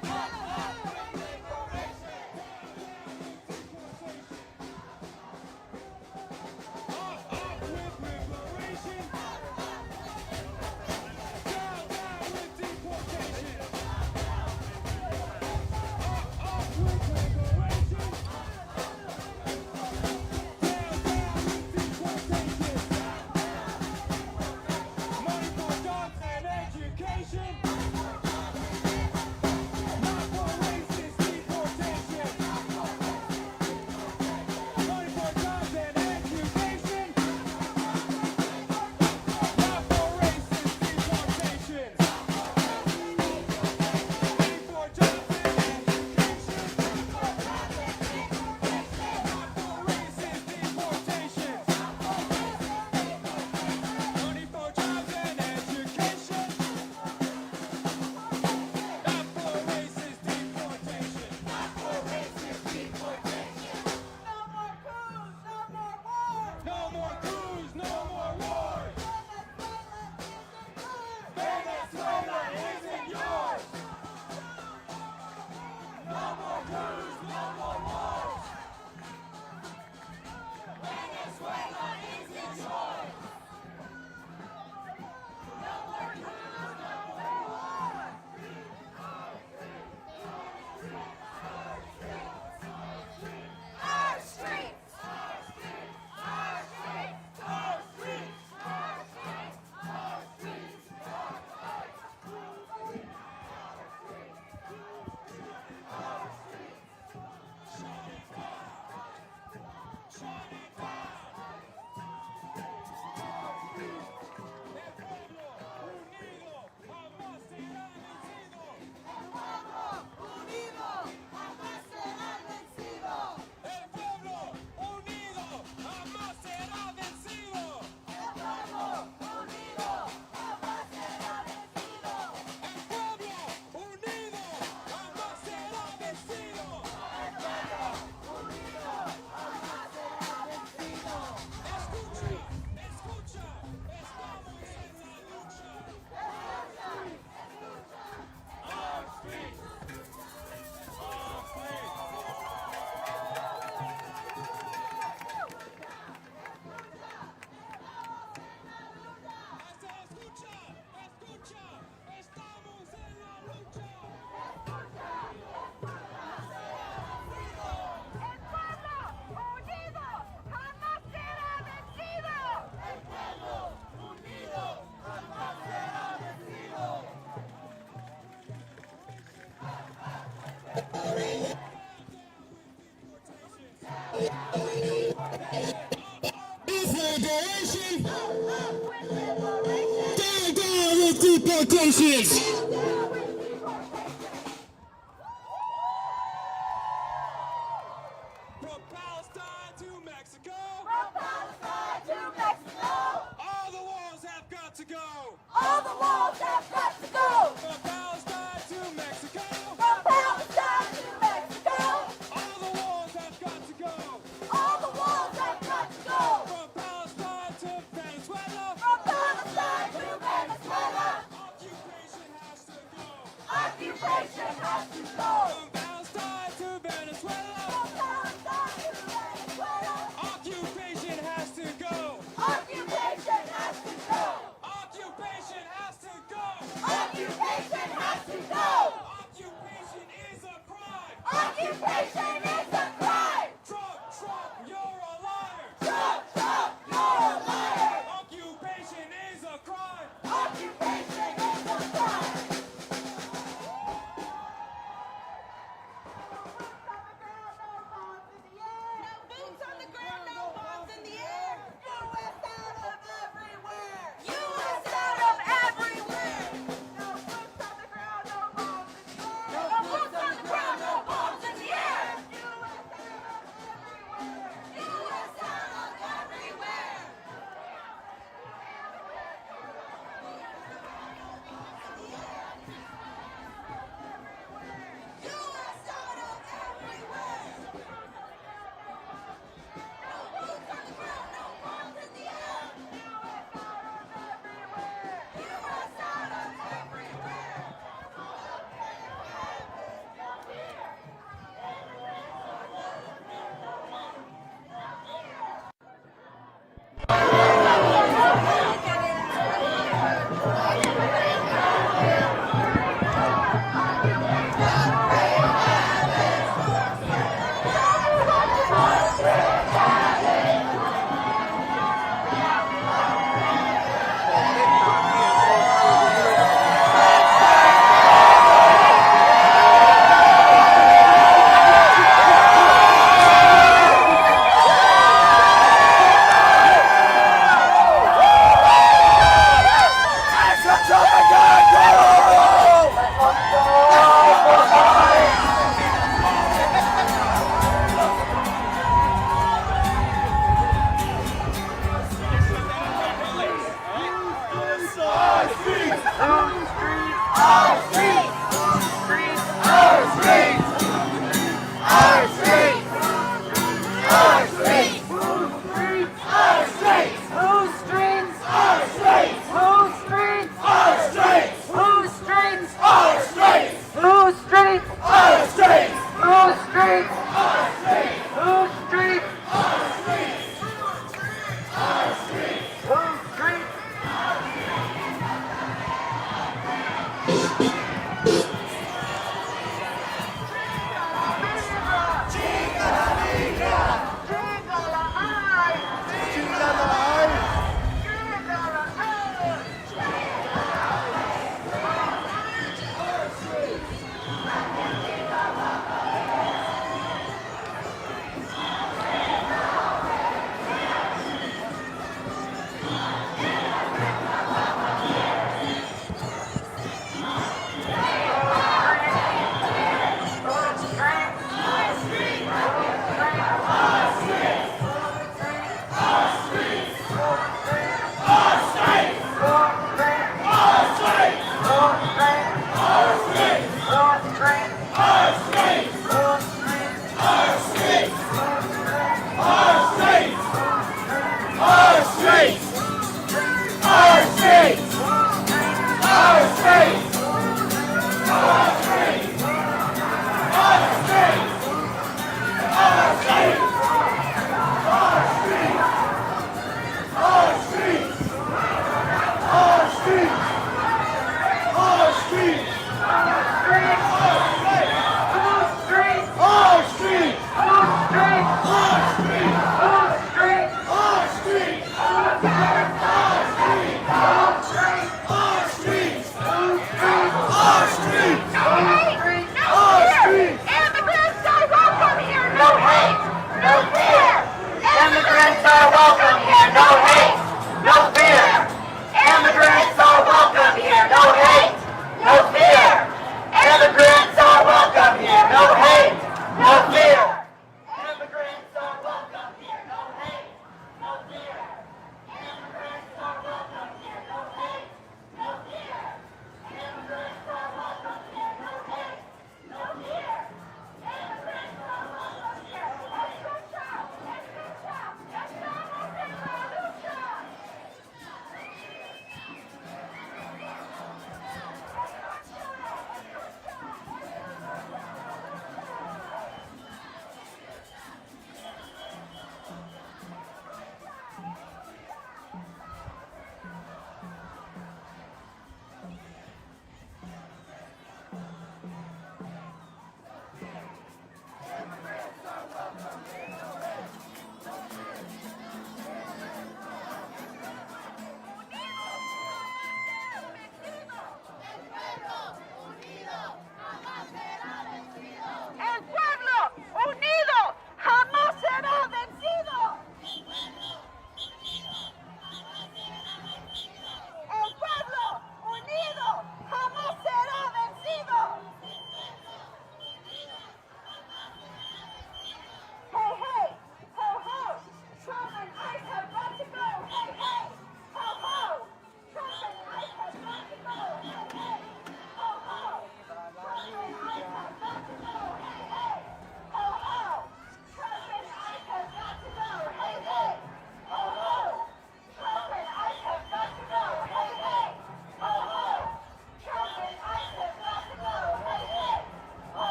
Liberation! Down, down with deportations! From Palestine to Mexico. From Palestine to Mexico. All the walls have got to go. All the walls have got to go. From Palestine to Mexico. From Palestine to Mexico. All the walls have got to go. All the walls have got to go. From Palestine to Venezuela. From Palestine to Venezuela. Occupation has to go. Occupation has to go. From Palestine to Venezuela. From Palestine to Venezuela. Occupation has to go. Occupation has to go. Occupation has to go. Occupation has to go. Occupation is a crime. Occupation is a crime. Trump, Trump, you're a liar. Trump, Trump, you're a liar. Occupation is a crime. Occupation is a crime. Boots on the ground, no bombs in the air. U.S. out of everywhere. U.S. out of everywhere. No boots on the ground, no bombs in the air. No boots on the ground, no bombs in the air.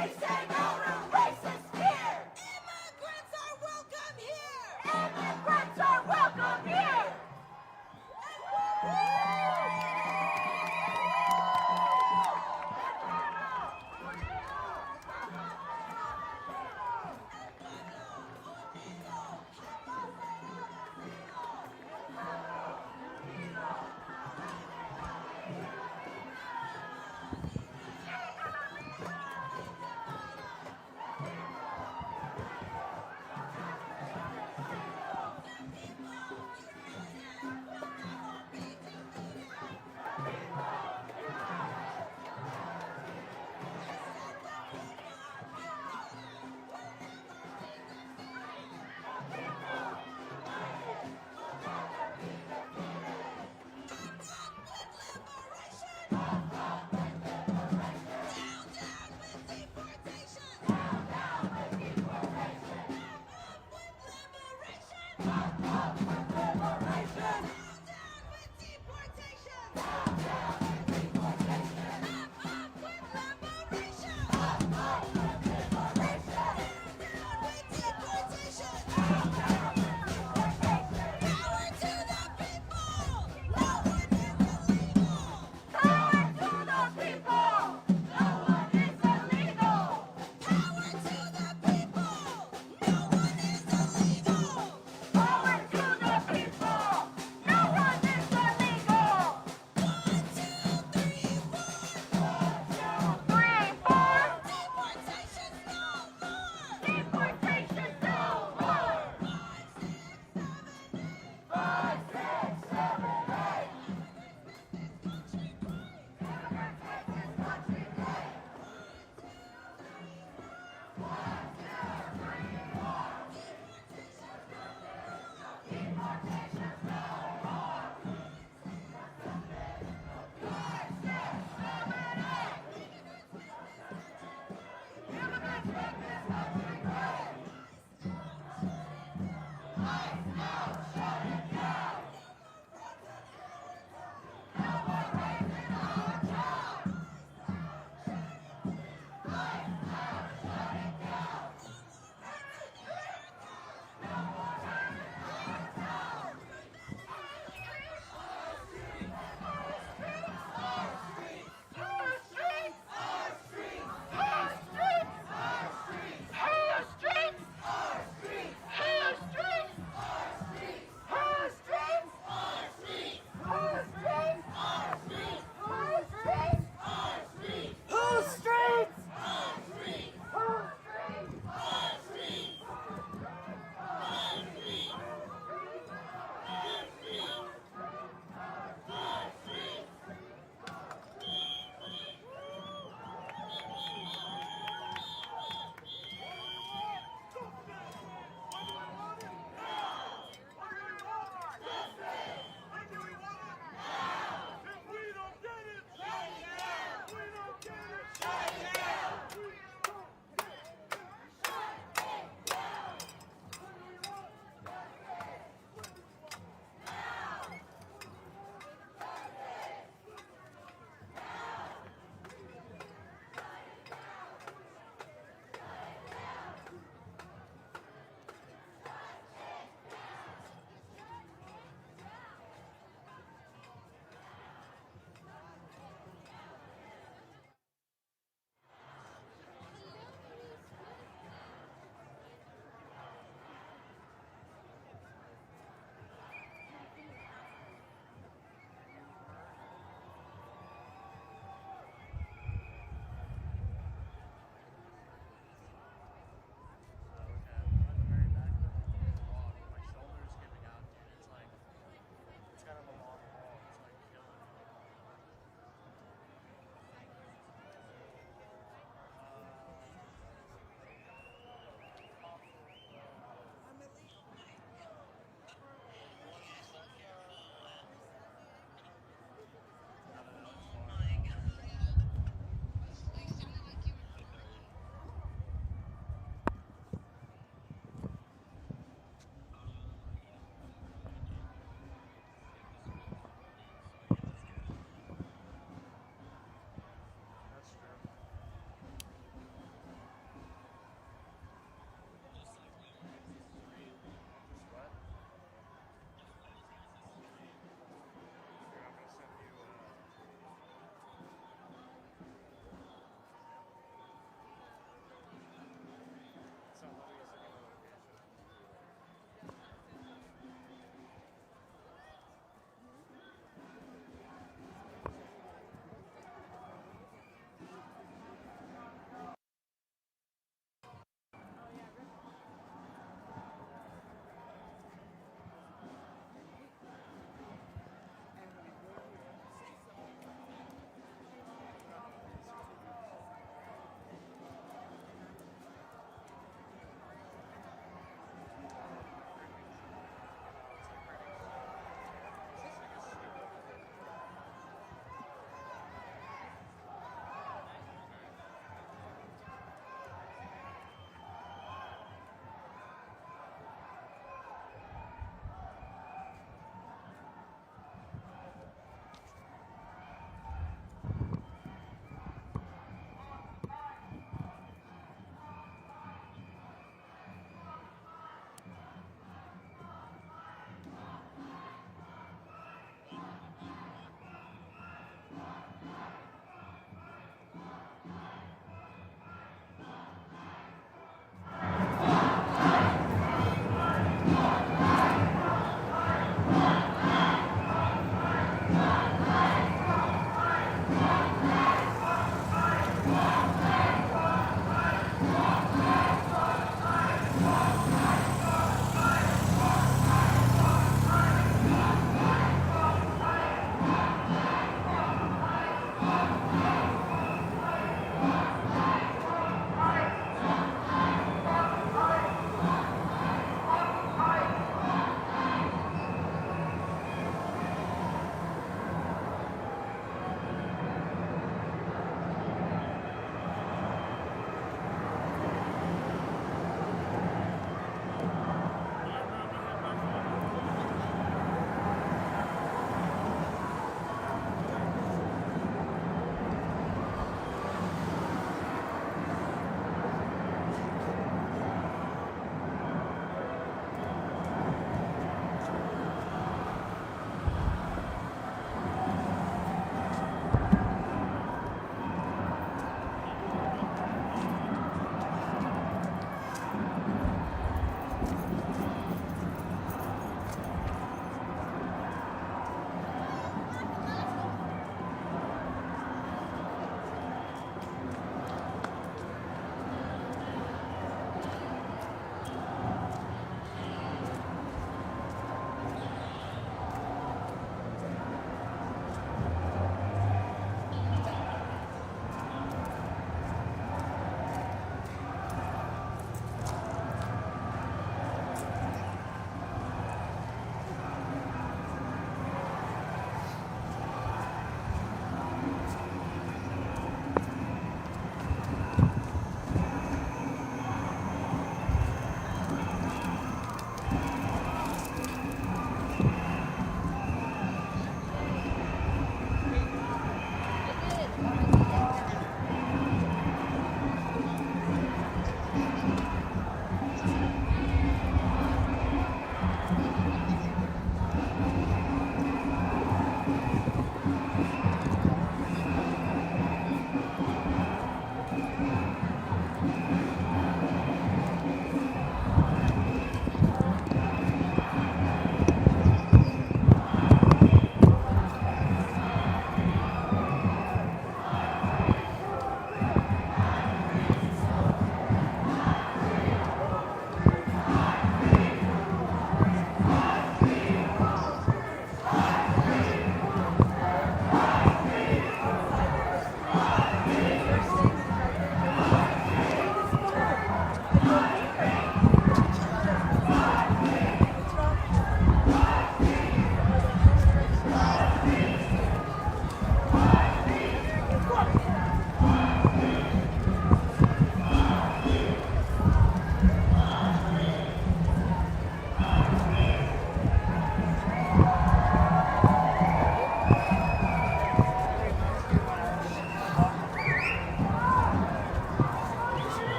We say no to racist fear. Immigrants are welcome here. Immigrants are welcome here.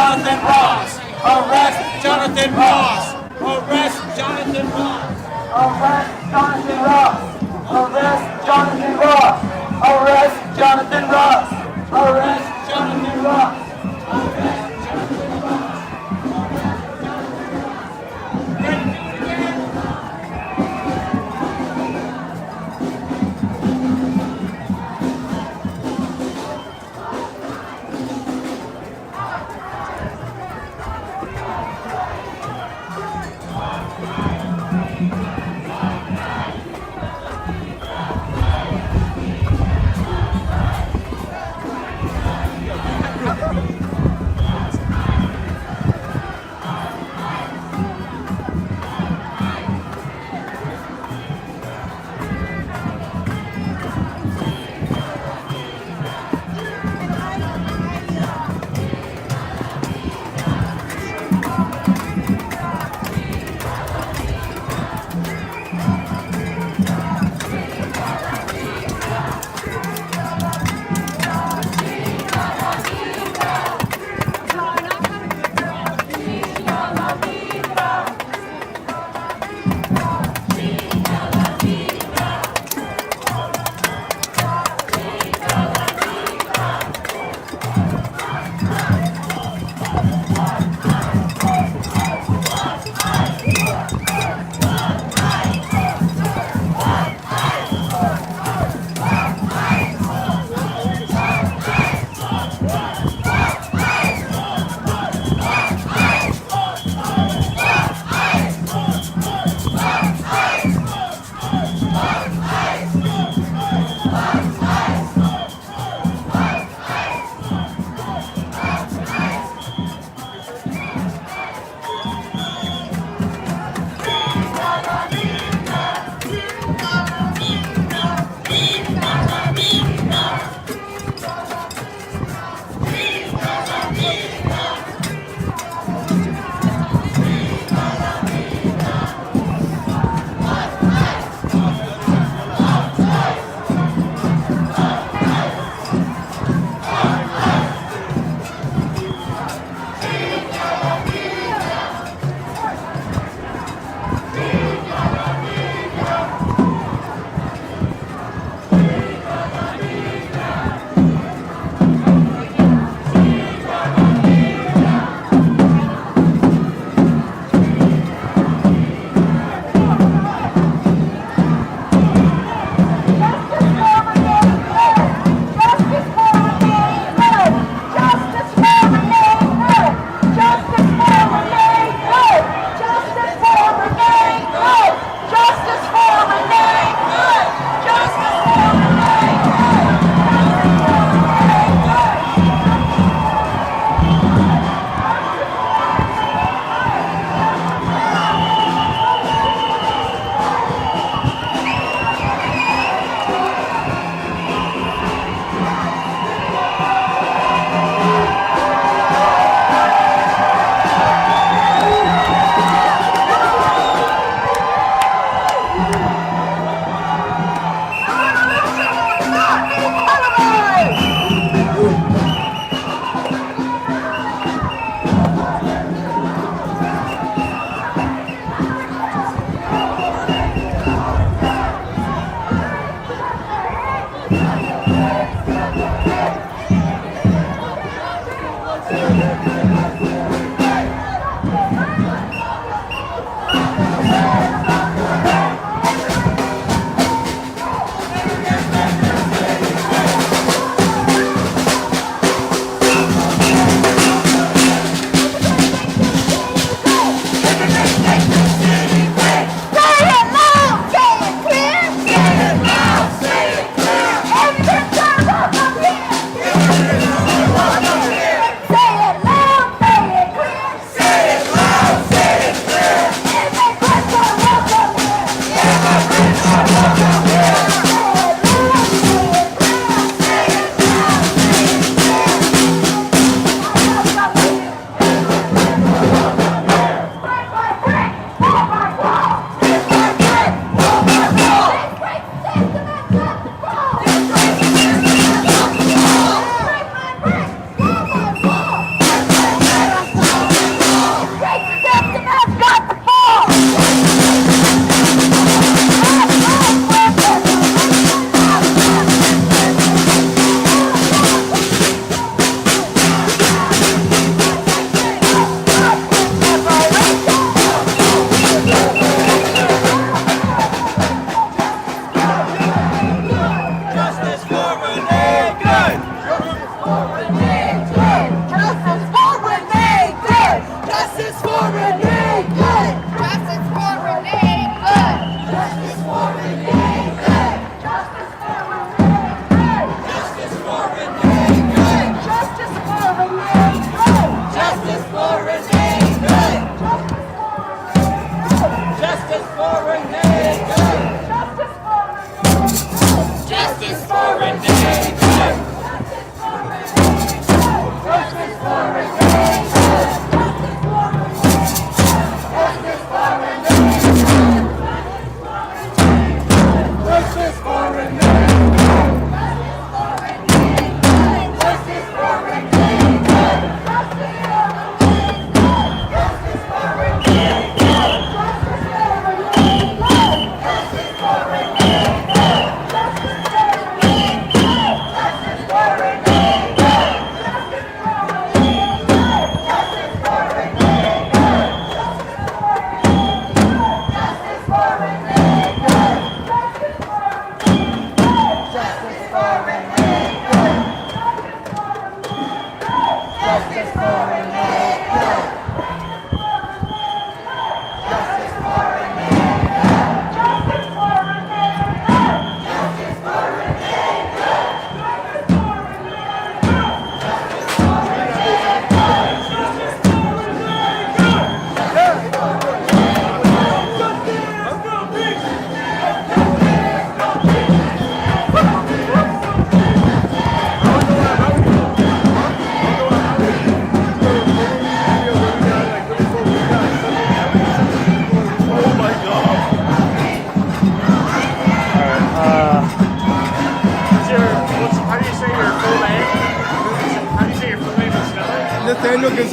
Jonathan Ross! Arrest Jonathan Ross! Arrest Jonathan Ross! Arrest Jonathan Ross! Arrest Jonathan Ross! Arrest Jonathan Ross! Arrest Jonathan Ross! Arrest Jonathan Ross!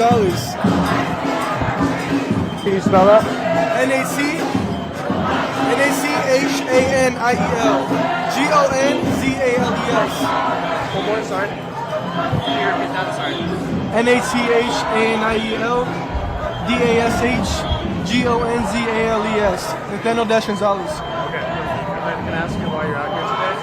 Gonzalez. Can you spell that? Nachanniel. Gonzales. One more, sorry. Can you repeat that? Sorry. Nachanniel. Gonzales. Nathaniel Gonzalez. Okay. Can I ask you why you're out here today?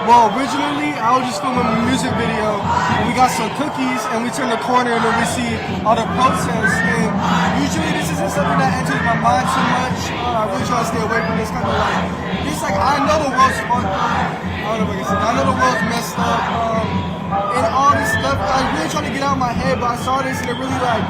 Well, originally I was just filming a music video, and we got some cookies, and we turned the corner, and then we see all the protests. And usually this isn't something that enters my mind so much. I really try to stay away from this kind of like. It's like I know the world's fucked up. I don't know what I can say. I know the world's messed up, and all this stuff. I really trying to get out of my head, but I saw this, and it really like.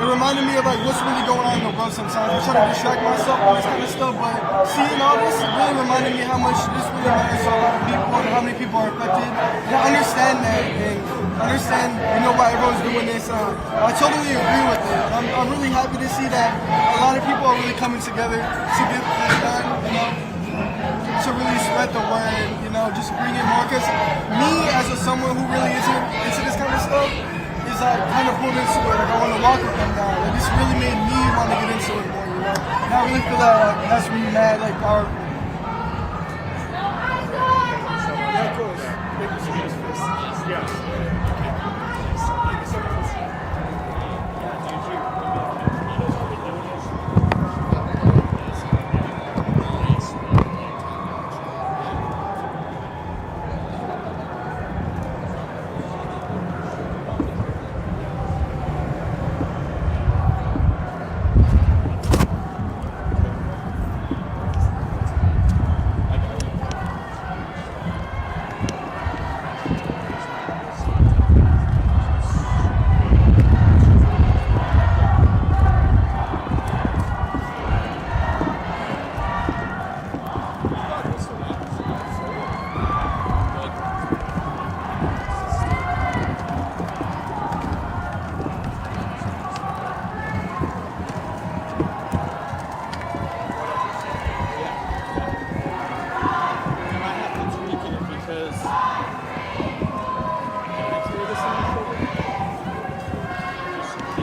It reminded me of like what's really going on in the world sometimes. I try to distract myself from this kind of stuff, but seeing all this, it really reminded me how much this really matters to a lot of people and how many people are affected. And I understand that and understand, why everyone's doing this. I totally agree with it. I'm really happy to see that a lot of people are really coming together to get this done, to really spread the word, just bring in more. Because me, as someone who really isn't into this kind of stuff, I kind of pulled into it. Like I want to walk with them now. Like this really made me want to get into it more, And I really feel that that's really mad, powerful. Yeah, of course. Thank you so much for this. Yeah.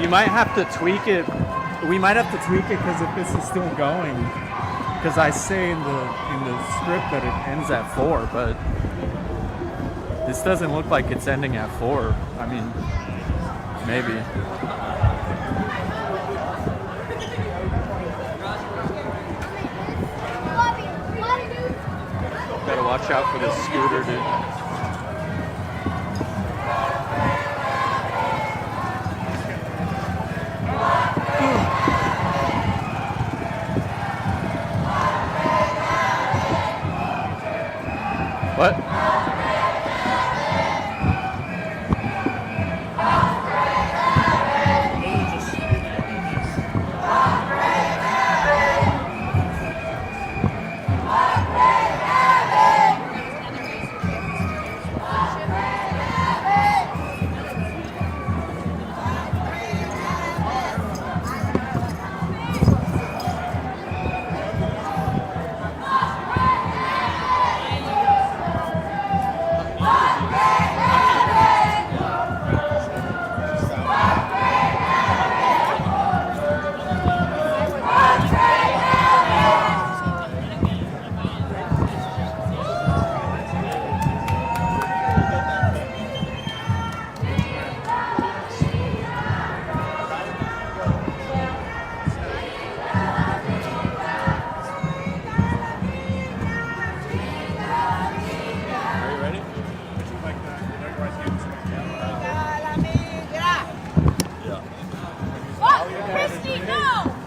You might have to tweak it. We might have to tweak it because if this is still going, because I say in the script that it ends at 4, but this doesn't look like it's ending at 4. I mean, maybe. Gotta watch out for this scooter, dude. What?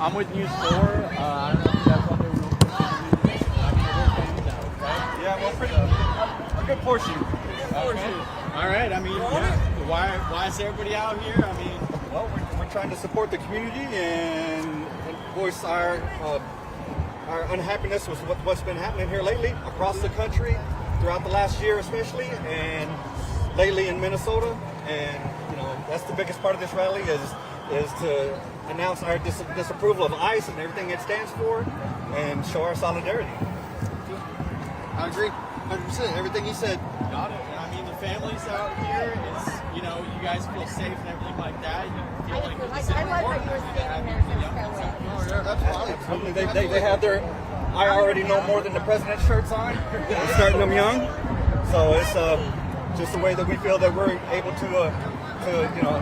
I'm with News 4. I don't know if you guys want to do Yeah, well, a good portion. Okay. All right. I mean, why is everybody out here? I mean, well, we're trying to support the community and voice our unhappiness with what's been happening here lately across the country, throughout the last year especially, and lately in Minnesota. And that's the biggest part of this rally is to announce our disapproval of ICE and everything it stands for, and show our solidarity. I agree, 100%. Everything he said. Got it. And I mean, the families out here is you know, you guys feel safe and everything like that. You feel like it's I like how you were standing there for They have their I already know more than the president shirts on. We're starting them young, so it's just a way that we feel that we're able to you know,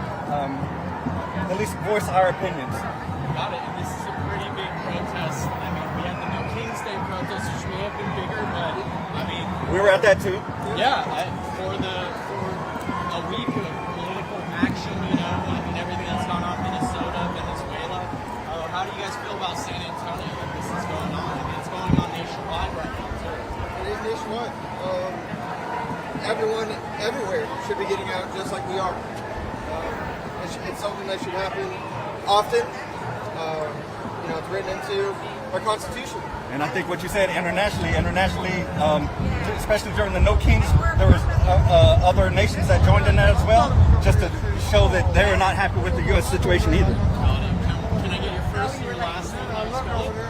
at least voice our opinions. Got it. And this is a pretty big protest. I mean, we had the New King's Day protest, which may have been bigger, but I mean, we were at that too. Yeah, for a week of political action, you know, and everything that's gone on in Minnesota, Venezuela. How do you guys feel about San Antonio that this is going on? I mean, it's going on nationwide right now too. It is nationwide. Everyone, everywhere should be getting out just like we are. It's something that should happen often. You know, it's written into our Constitution. And I think what you said internationally, especially during the No Kings, there was other nations that joined in that as well, just to show that they're not happy with the U.S. situation either. Can I get your first and your last name?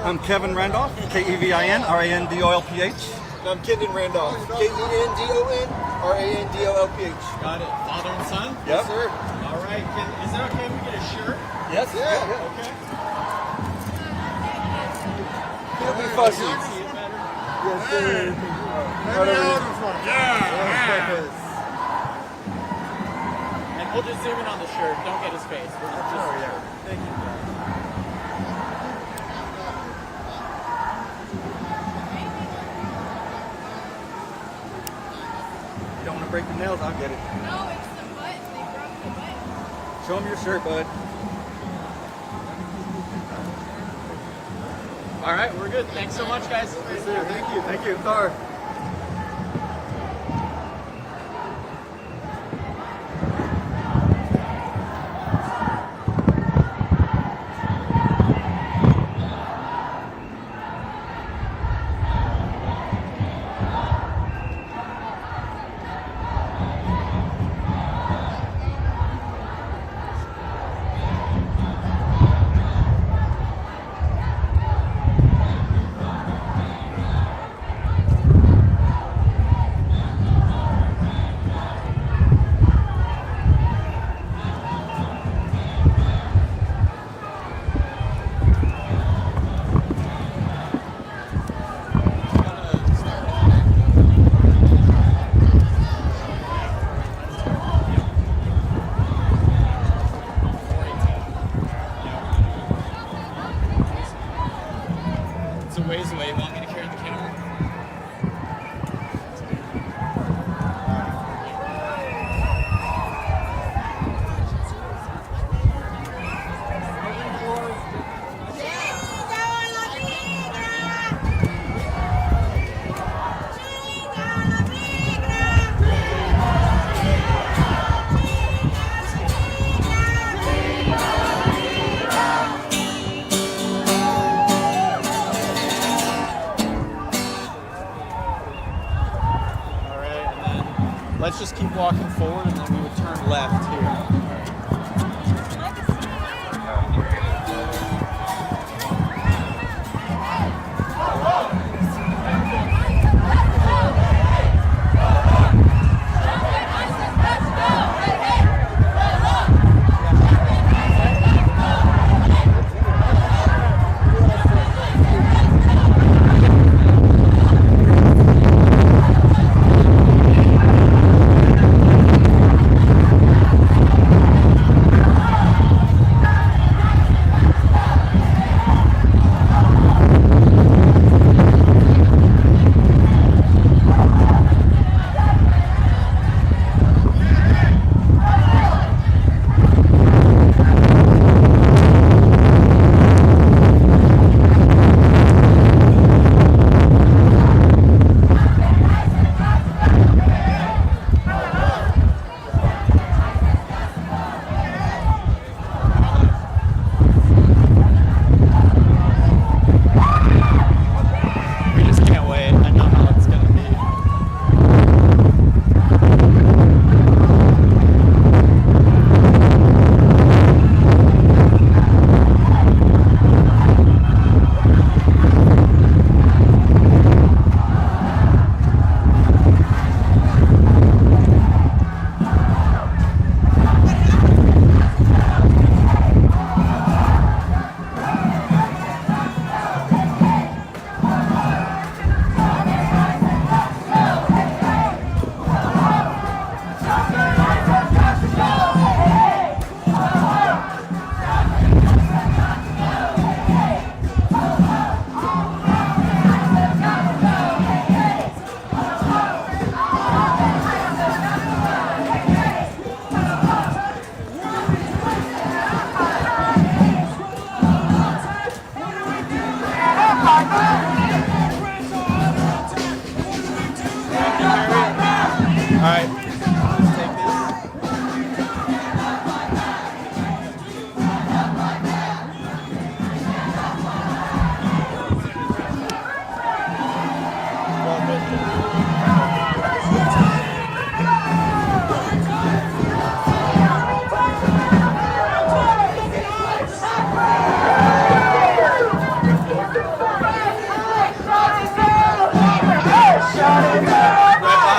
I'm Kevin Randolph, Kevin Randolph. I'm Kendon Randolph, Kendonrandolph. Got it. Father and son? Yep. Yes, sir. All right. Is it okay if we get a shirt? Yes. Yeah. Okay. It'll be fussy. See it better? Yes, sir. And we'll just zoom in on the shirt. Don't get his face. We'll just Thank you. You don't want to break the nails, I'll get it. No, it's the buttons. They broke the buttons. Show them your shirt, bud. All right, we're good. Thanks so much, guys. Yes, sir. Thank you. Thank you. Sorry. Ways away. You want me to carry the camera? Let's just keep walking forward and then we would turn left here. All right. Let's take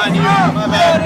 behind you. My bad.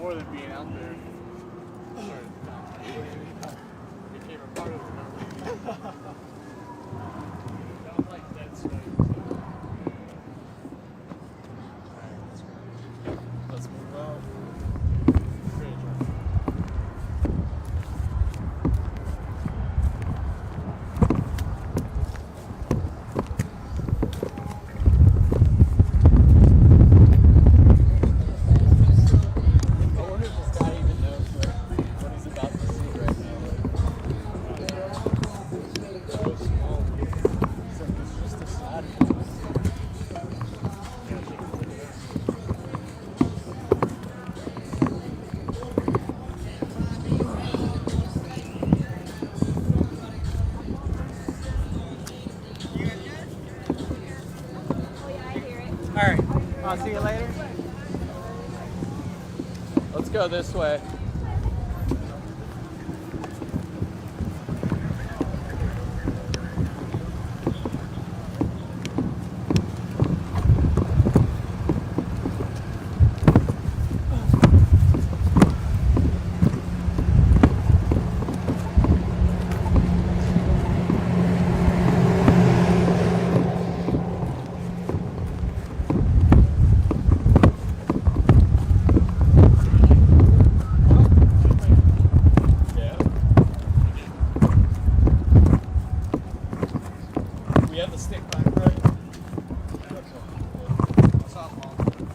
more than being out there. Became a part of it. Don't like that space. Let's move on. Alright, I'll see you later. Let's go this way. We have the stick back, right? Softball.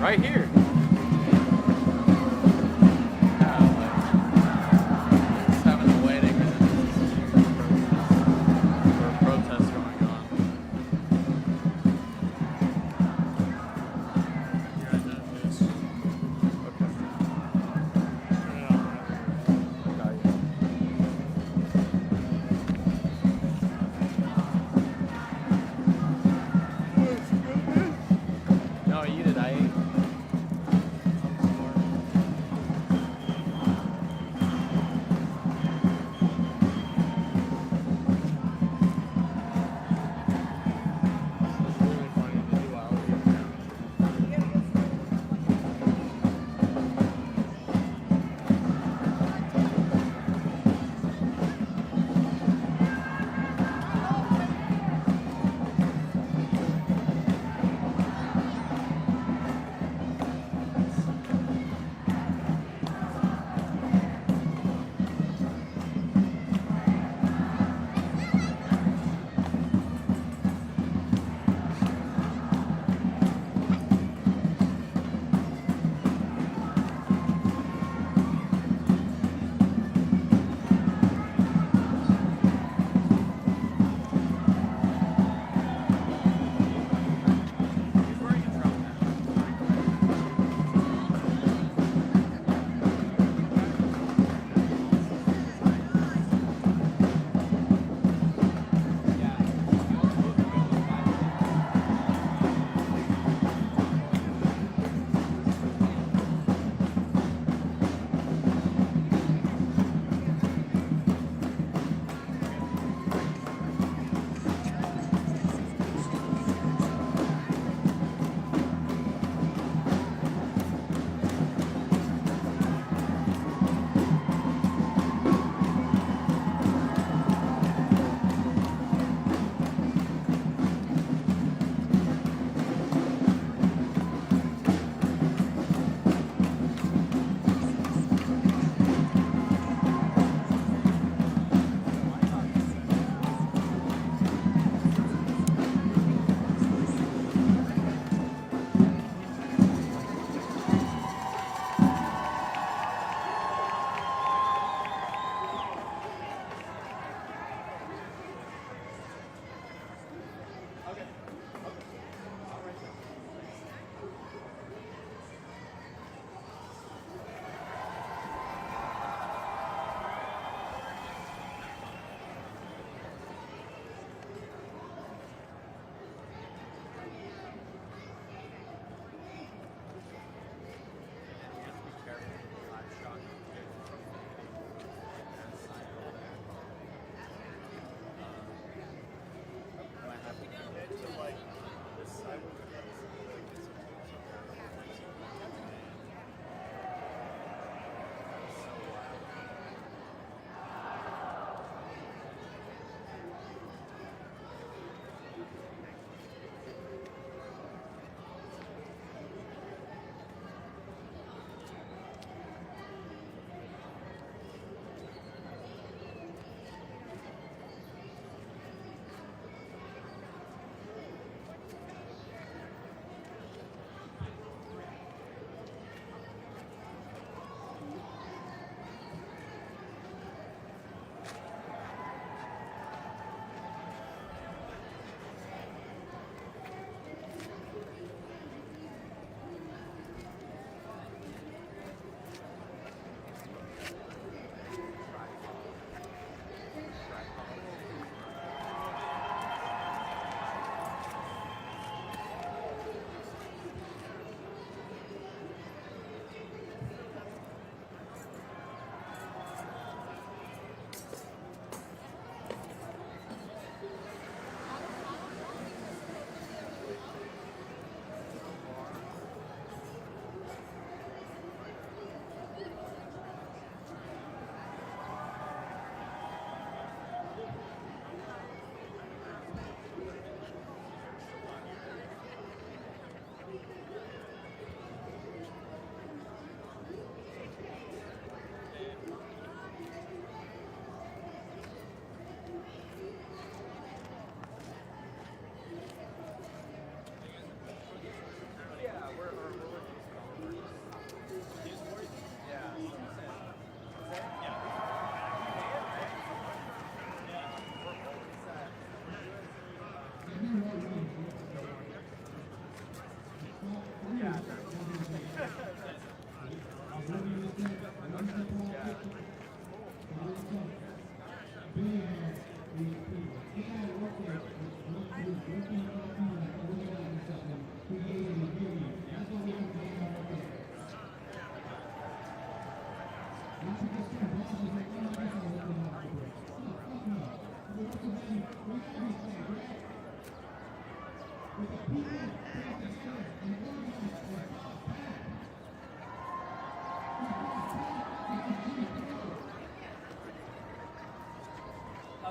Right here. Just having a wedding and or a protest going on. No, eat it. I ate.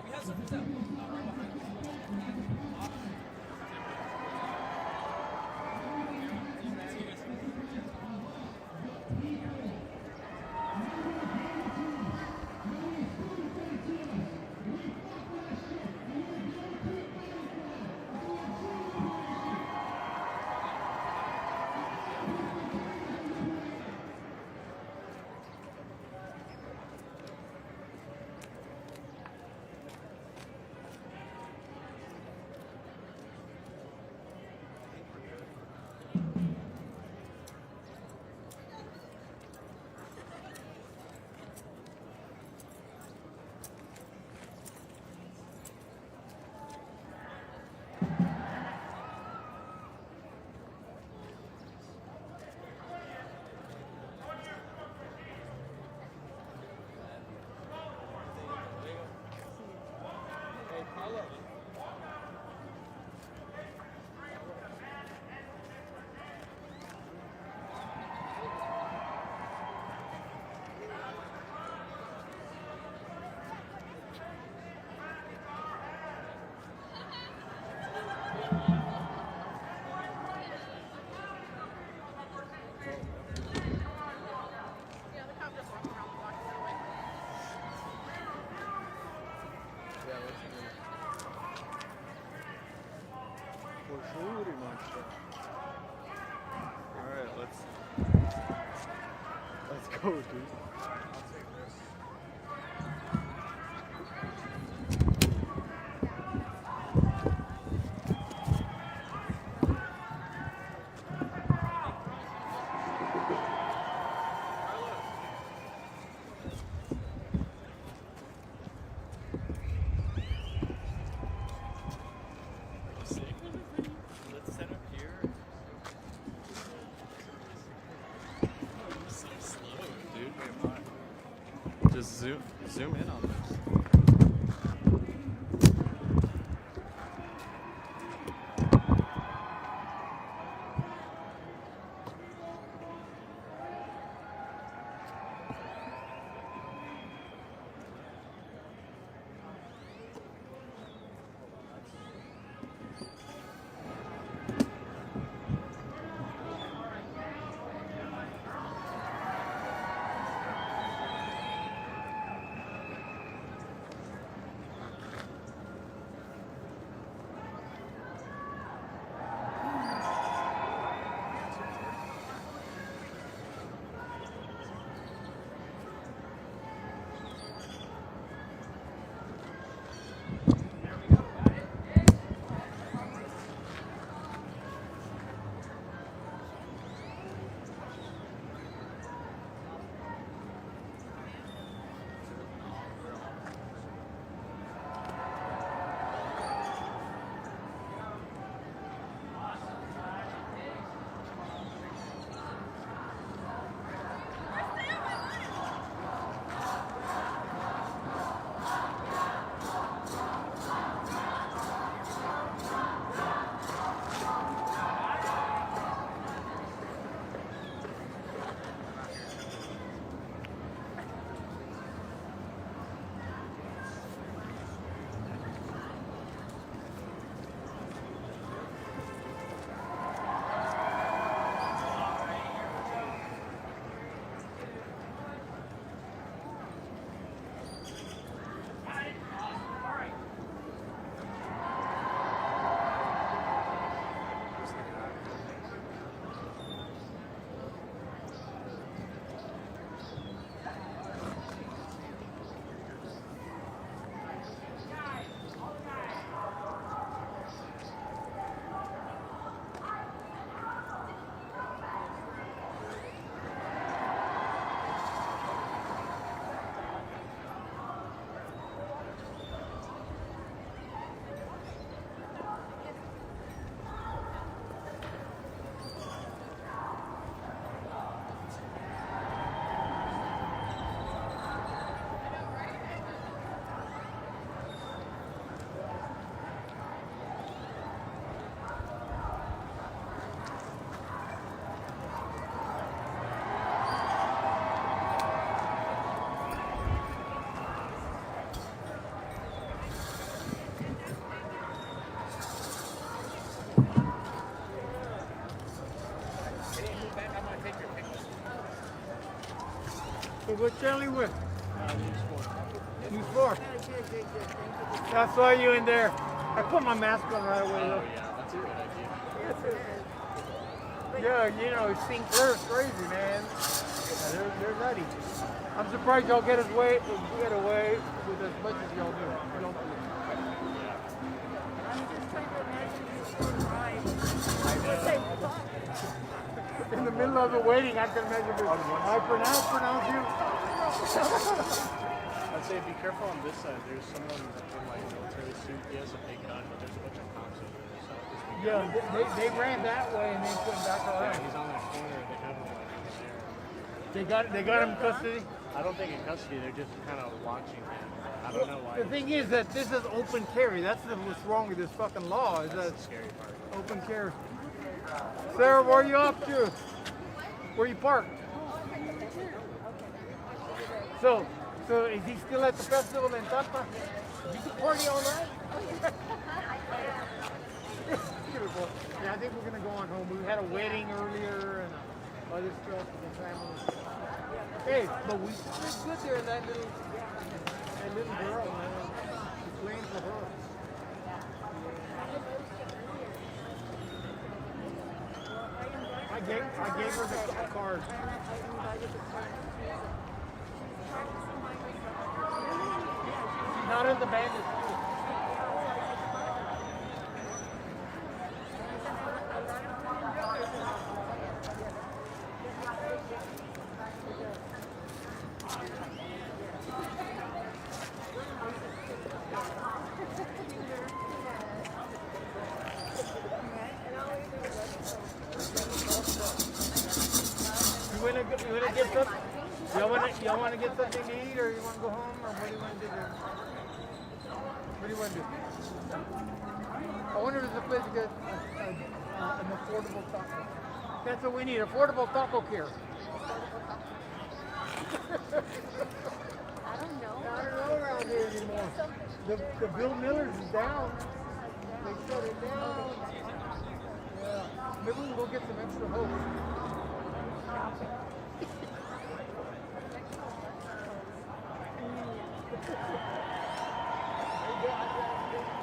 We have some for sale. Alright, let's go, dude. Let's set up here. So slow, dude. Just zoom in on this. So what channel you with? News 4. I saw you in there. I put my mask on right away though. That's a good idea. Yeah, you know, Sinclair's crazy, man. Yeah, they're nutty. I'm surprised y'all get away with as much as y'all do. You don't do it. In the middle of the waiting, I can imagine this. I pronounce you. I'd say be careful on this side. There's someone in like military suit. He has a big gun, but there's a bunch of cops over there. So Yeah, they ran that way and then went back around. yeah, he's on that corner. They have him like there. They got him in custody. I don't think in custody. They're just kind of watching him. I don't know why. The thing is that this is open carry. That's what's wrong with this fucking law. Is that That's the scary part. open carry? Sarah, where are you off to? Where you parked? So is he still at the festival in Tampa? You can party all night? Yeah, I think we're gonna go on home. We had a wedding earlier and other stuff with the family. Hey, but we did good there. That little girl, man. She's playing for her. I gave her the card. She's not in the band. Y'all want to get something to eat, or you want to go home, or what do you want to do? What do you want to do? I wonder if there's a place to get an affordable taco. That's what we need, affordable taco care. I don't know. I don't know around here anymore. The Bill Miller's is down. They shut it down. Yeah. Maybe we can go get some extra hope.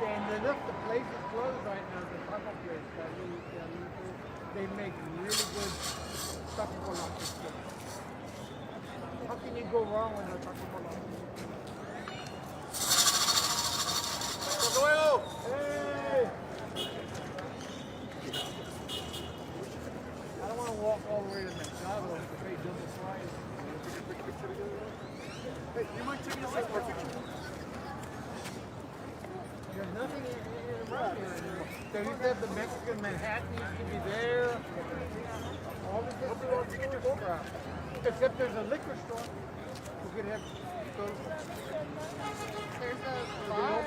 And enough the place is closed right now, the taco place. They make really good taco coladas. How can you go wrong with a taco colada? Hey! I don't want to walk all the way to McDonald's to pay double price. Hey, you might take us a picture. There's nothing around here anymore. They used to have the Mexican Manhattan used to be there. All the different stores around. Except there's a liquor store. We could have go. There's a bar.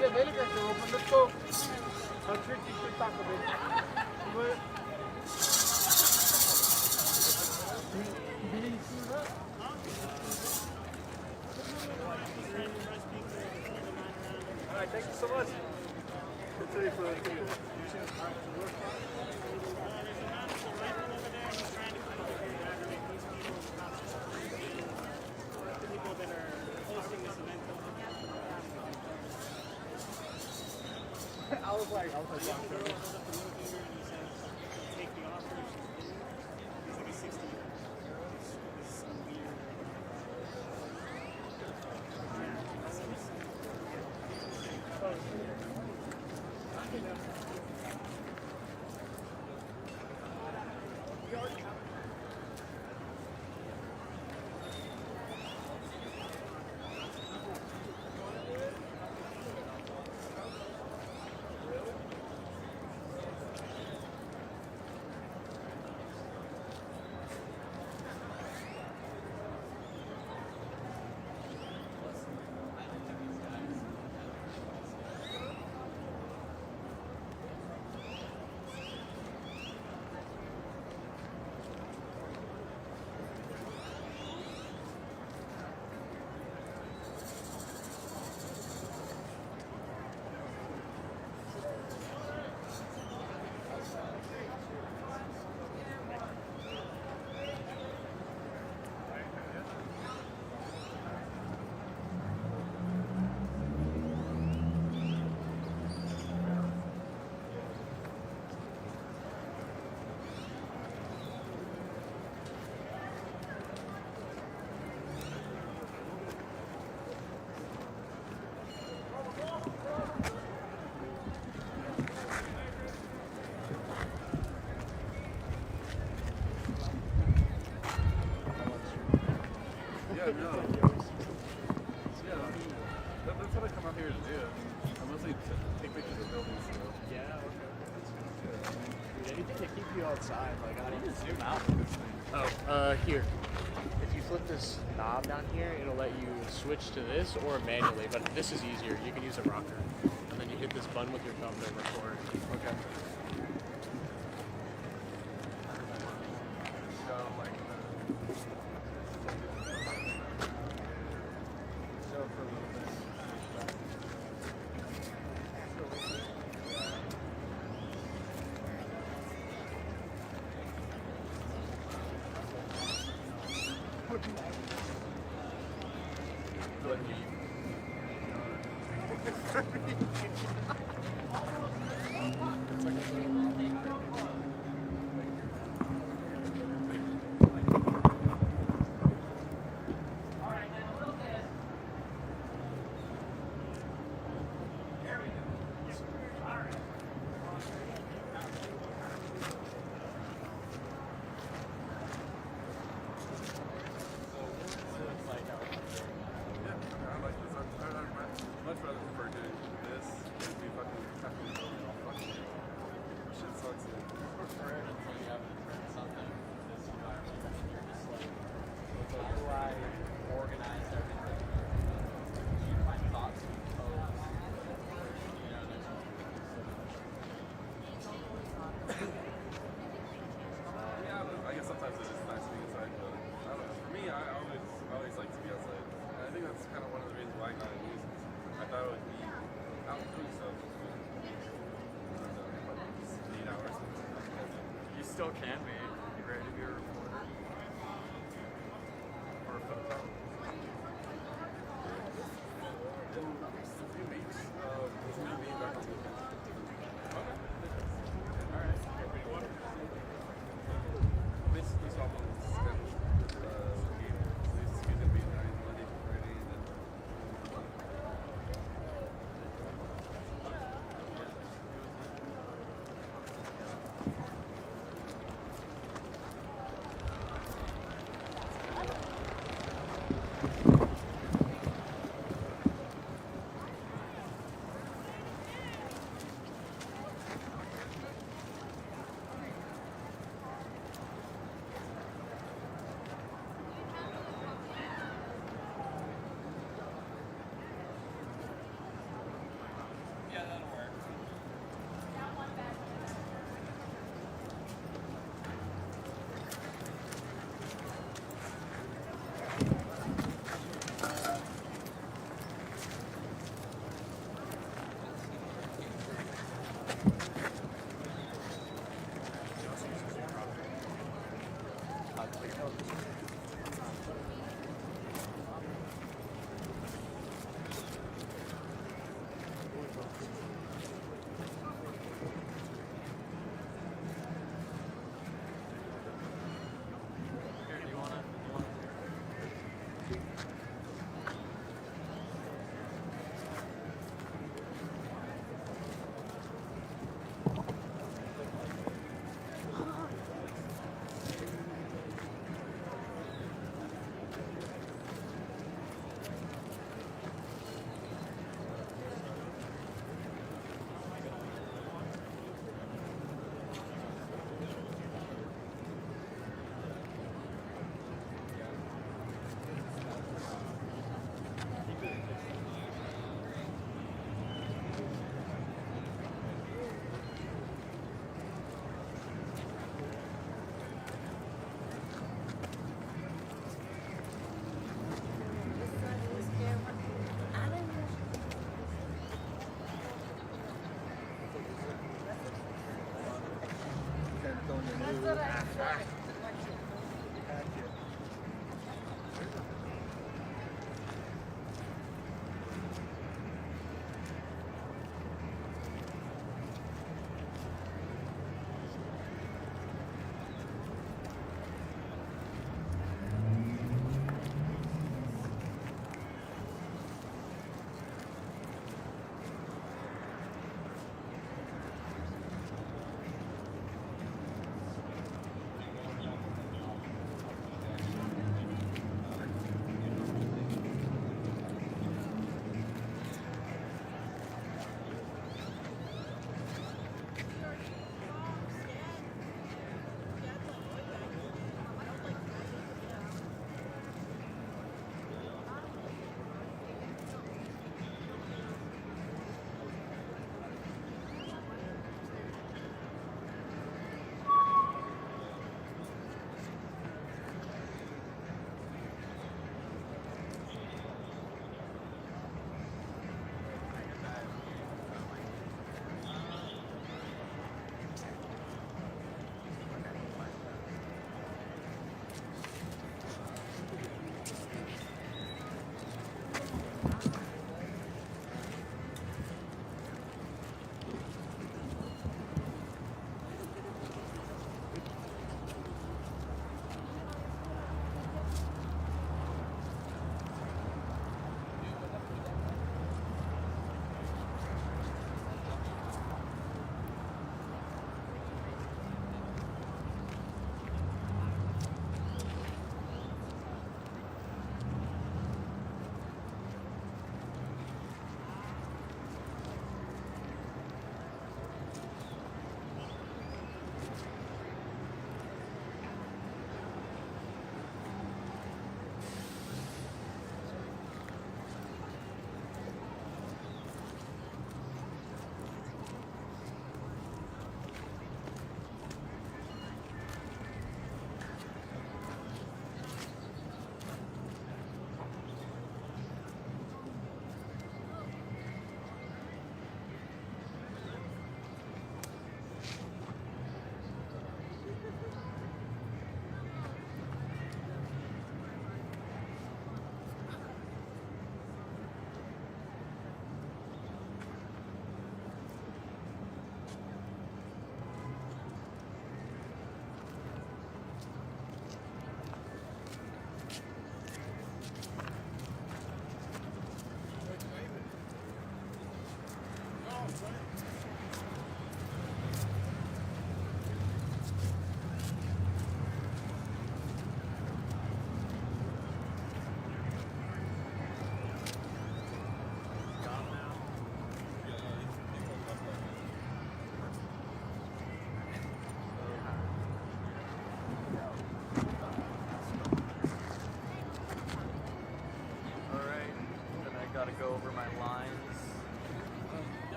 Yeah, the liquor store open. Let's go. I'll treat you to Taco Bell. Did you see that? All right, thank you so much. Good today for people that are hosting this event. I was like, The little girl holds up the middle finger and he says, take the offer. He's like a 60-year-old. It's so weird. That's what I come out here to do. I mostly take pictures of buildings. So. Yeah, okay. That's good. Dude, anything to keep you outside. Like, how do you zoom out? Oh, here. If you flip this knob down here, it'll let you switch to this or manually, but this is easier. You can use a rocker. And then you hit this button with your thumb to record. Okay. Still can be. You ready to be a reporter? Or a photo? In a few weeks, it's going to be back on the weekend. Okay. Alright. This album is scheduled with game. This is going to be Monday to Friday and then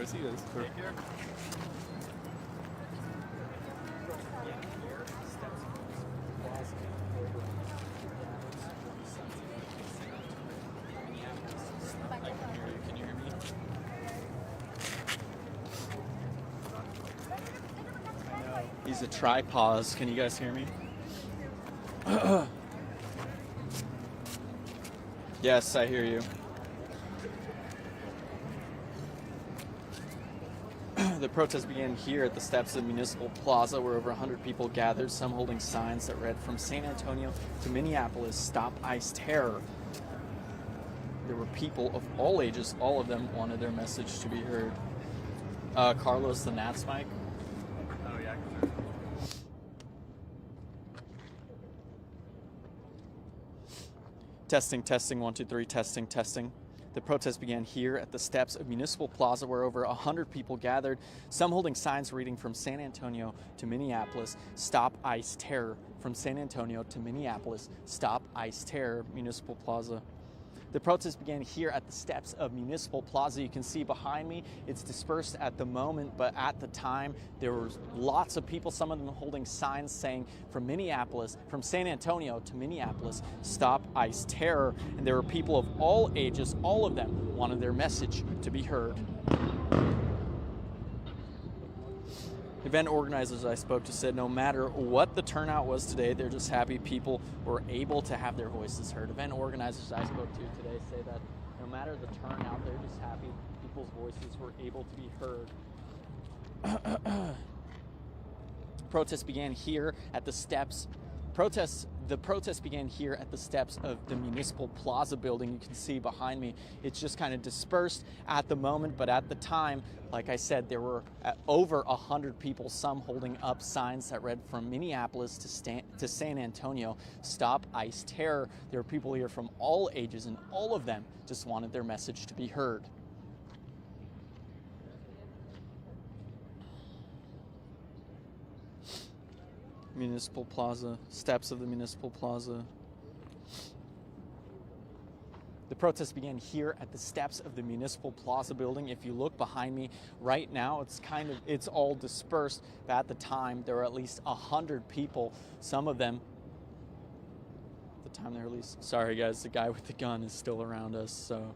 right, see you guys. Take care. Can you hear me? He's a tripod. Can you guys hear me? Yes, I hear you. The protest began here at the steps of Municipal Plaza, where over 100 people gathered, some holding signs that read, "From San Antonio to Minneapolis, stop ICE terror." There were people of all ages. All of them wanted their message to be heard. Carlos, the Nats mic. Oh, yeah. Testing, testing, 1, 2, 3, testing, testing. The protest began here at the steps of Municipal Plaza, where over 100 people gathered, some holding signs reading, "From San Antonio to Minneapolis, stop ICE terror." From San Antonio to Minneapolis, stop ICE terror, Municipal Plaza. The protest began here at the steps of Municipal Plaza. You can see behind me, it's dispersed at the moment, but at the time, there were lots of people, some of them holding signs saying, "From Minneapolis, from San Antonio to Minneapolis, stop ICE terror." And there were people of all ages, all of them wanted their message to be heard. Event organizers I spoke to said no matter what the turnout was today, they're just happy people were able to have their voices heard. Event organizers I spoke to today say that no matter the turnout, they're just happy people's voices were able to be heard. Protests began here at the steps. The protest began here at the steps of the Municipal Plaza building. You can see behind me, it's just kind of dispersed at the moment, but at the time, like I said, there were over 100 people, some holding up signs that read, "From Minneapolis to San Antonio, stop ICE terror." There were people here from all ages, and all of them just wanted their message to be heard. Municipal Plaza, steps of the Municipal Plaza. The protest began here at the steps of the Municipal Plaza building. If you look behind me right now, it's all dispersed. But at the time, there were at least 100 people. Some of them, at the time they were released. Sorry guys, the guy with the gun is still around us. So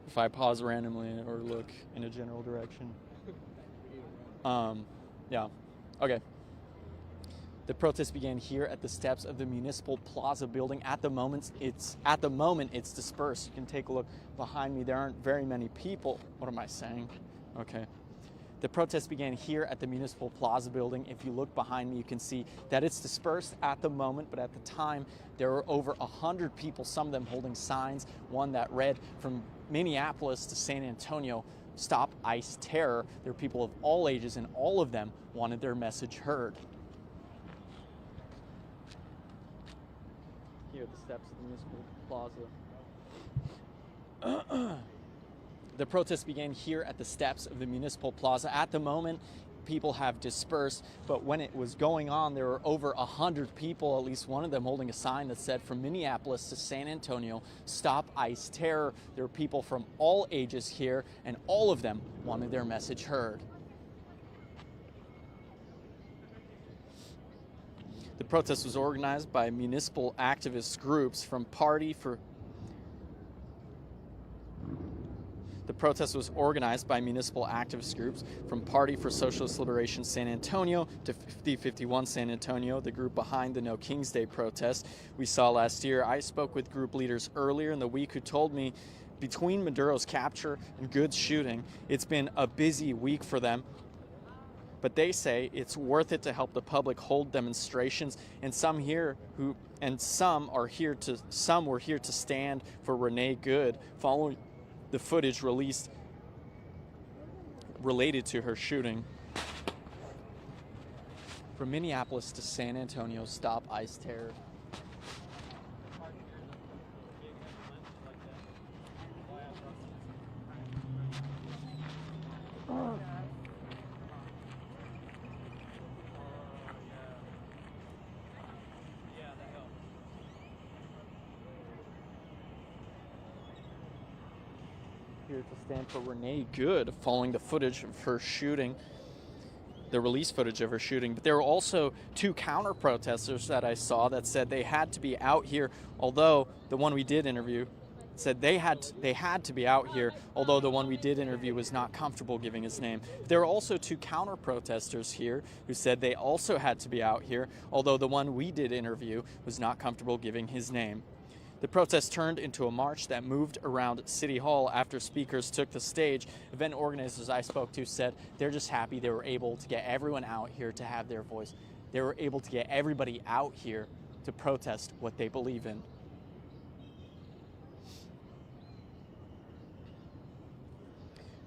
if I pause randomly or look in a general direction. Yeah, okay. The protest began here at the steps of the Municipal Plaza building. At the moment, it's dispersed. You can take a look behind me. There aren't very many people. What am I saying? Okay. The protest began here at the Municipal Plaza building. If you look behind me, you can see that it's dispersed at the moment, but at the time, there were over 100 people, some of them holding signs, one that read, "From Minneapolis to San Antonio, stop ICE terror." There were people of all ages, and all of them wanted their message heard. Here at the steps of the Municipal Plaza. The protest began here at the steps of the Municipal Plaza. At the moment, people have dispersed, but when it was going on, there were over 100 people, at least one of them holding a sign that said, "From Minneapolis to San Antonio, stop ICE terror." There were people from all ages here, and all of them wanted their message heard. The protest was organized by municipal activist groups from Party for Socialist Liberation San Antonio to 5051 San Antonio, the group behind the No King's Day protest we saw last year. I spoke with group leaders earlier in the week who told me between Maduro's capture and Good's shooting, it's been a busy week for them. But they say it's worth it to help the public hold demonstrations, and some were here to stand for Renee Good following the footage released related to her shooting. From Minneapolis to San Antonio, stop ICE terror. here to stand for Renee Good, following the footage of her shooting, the release footage of her shooting. But there were also 2 counter protesters that I saw that said they had to be out here, although the one we did interview said they had to be out here, although the one we did interview was not comfortable giving his name. There were also 2 counter protesters here who said they also had to be out here, although the one we did interview was not comfortable giving his name. The protest turned into a march that moved around City Hall after speakers took the stage. Event organizers I spoke to said they're just happy they were able to get everyone out here to have their voice. They were able to get everybody out here to protest what they believe in.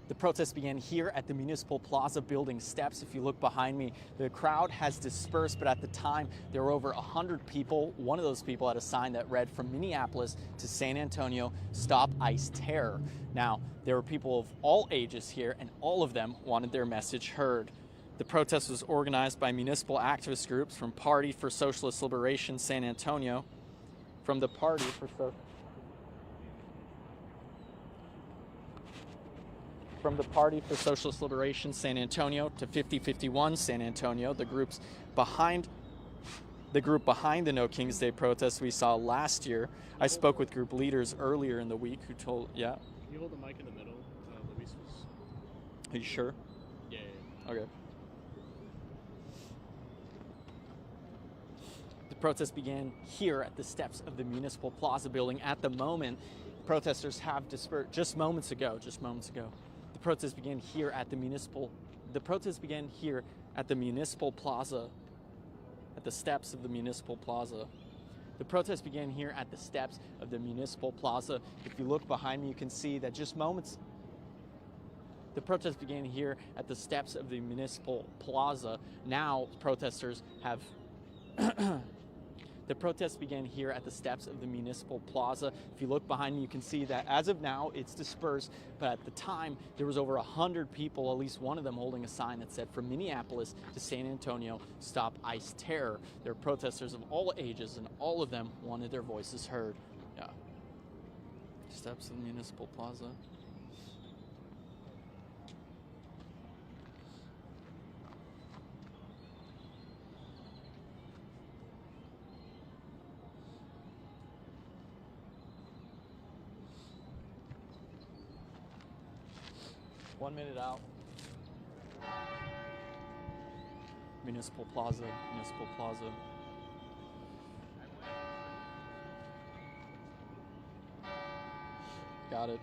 The protest began here at the Municipal Plaza building steps. If you look behind me, the crowd has dispersed, but at the time there were over 100 people. One of those people had a sign that read, "From Minneapolis to San Antonio, stop ICE terror." Now, there were people of all ages here, and all of them wanted their message heard. The protest was organized by municipal activist groups from Party for Socialist Liberation San Antonio, from the Party for Socialist Liberation San Antonio to 5051 San Antonio, the group behind the No King's Day protests we saw last year. I spoke with group leaders earlier in the week who told, Can you hold the mic in the middle? Luis was... Are you sure? Yeah. Okay. The protest began here at the steps of the Municipal Plaza building. At the moment, protesters have dispersed just moments ago. The protest began here at the Municipal Plaza, at the steps of the Municipal Plaza. The protest began here at the steps of the Municipal Plaza. If you look behind me, you can see that the protest began here at the steps of the Municipal Plaza. Now, protesters have The protest began here at the steps of the Municipal Plaza. If you look behind me, you can see that as of now, it's dispersed, but at the time, there was over 100 people, at least one of them holding a sign that said, "From Minneapolis to San Antonio, stop ICE terror." There were protesters of all ages, and all of them wanted their voices heard. Yeah. Steps of the Municipal Plaza. One minute out. Municipal Plaza. Got it.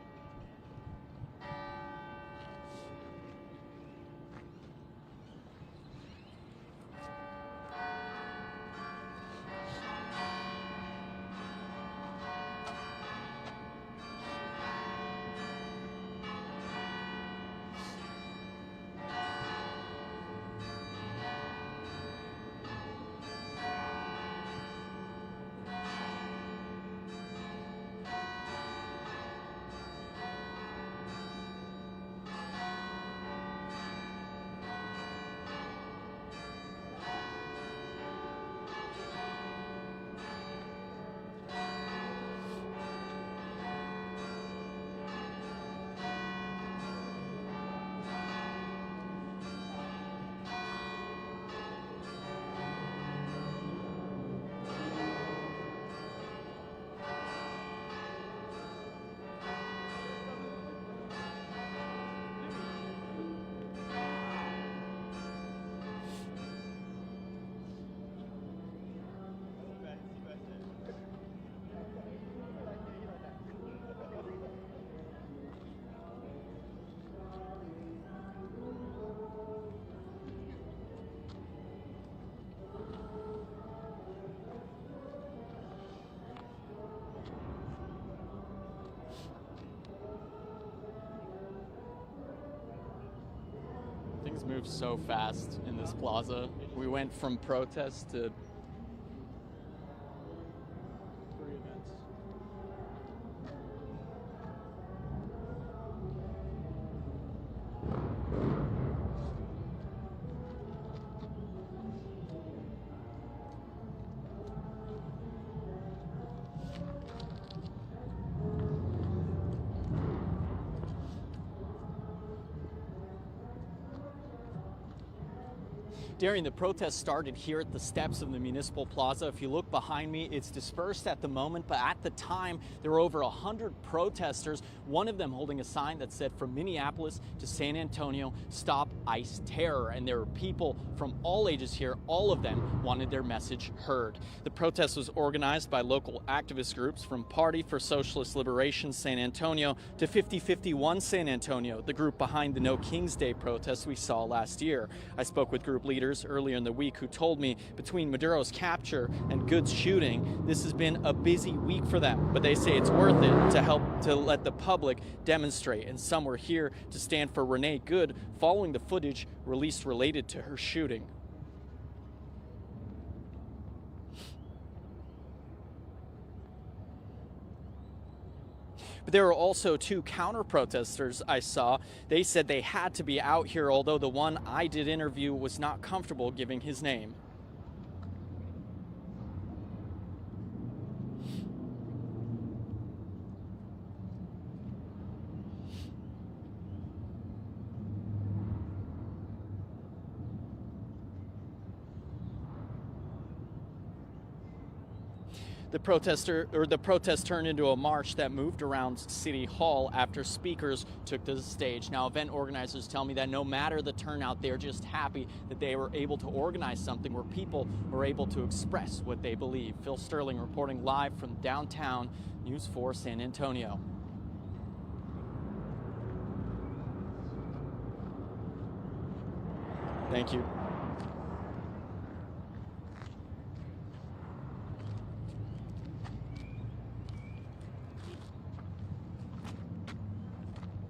Things move so fast in this plaza. We went from protest to 3 events. Darian, the protest started here at the steps of the Municipal Plaza. If you look behind me, it's dispersed at the moment, but at the time, there were over 100 protesters, one of them holding a sign that said, "From Minneapolis to San Antonio, stop ICE terror." And there were people from all ages here. All of them wanted their message heard. The protest was organized by local activist groups from Party for Socialist Liberation San Antonio to 5051 San Antonio, the group behind the No King's Day protest we saw last year. I spoke with group leaders earlier in the week who told me between Maduro's capture and Good's shooting, this has been a busy week for them, but they say it's worth it to help to let the public demonstrate. And some were here to stand for Renee Good following the footage released related to her shooting. But there were also two counter-protesters I saw. They said they had to be out here, although the one I did interview was not comfortable giving his name. The protest turned into a march that moved around City Hall after speakers took to the stage. Now, event organizers tell me that no matter the turnout, they're just happy that they were able to organize something where people were able to express what they believe. Phil Sterling reporting live from downtown, News 4 San Antonio. Thank you.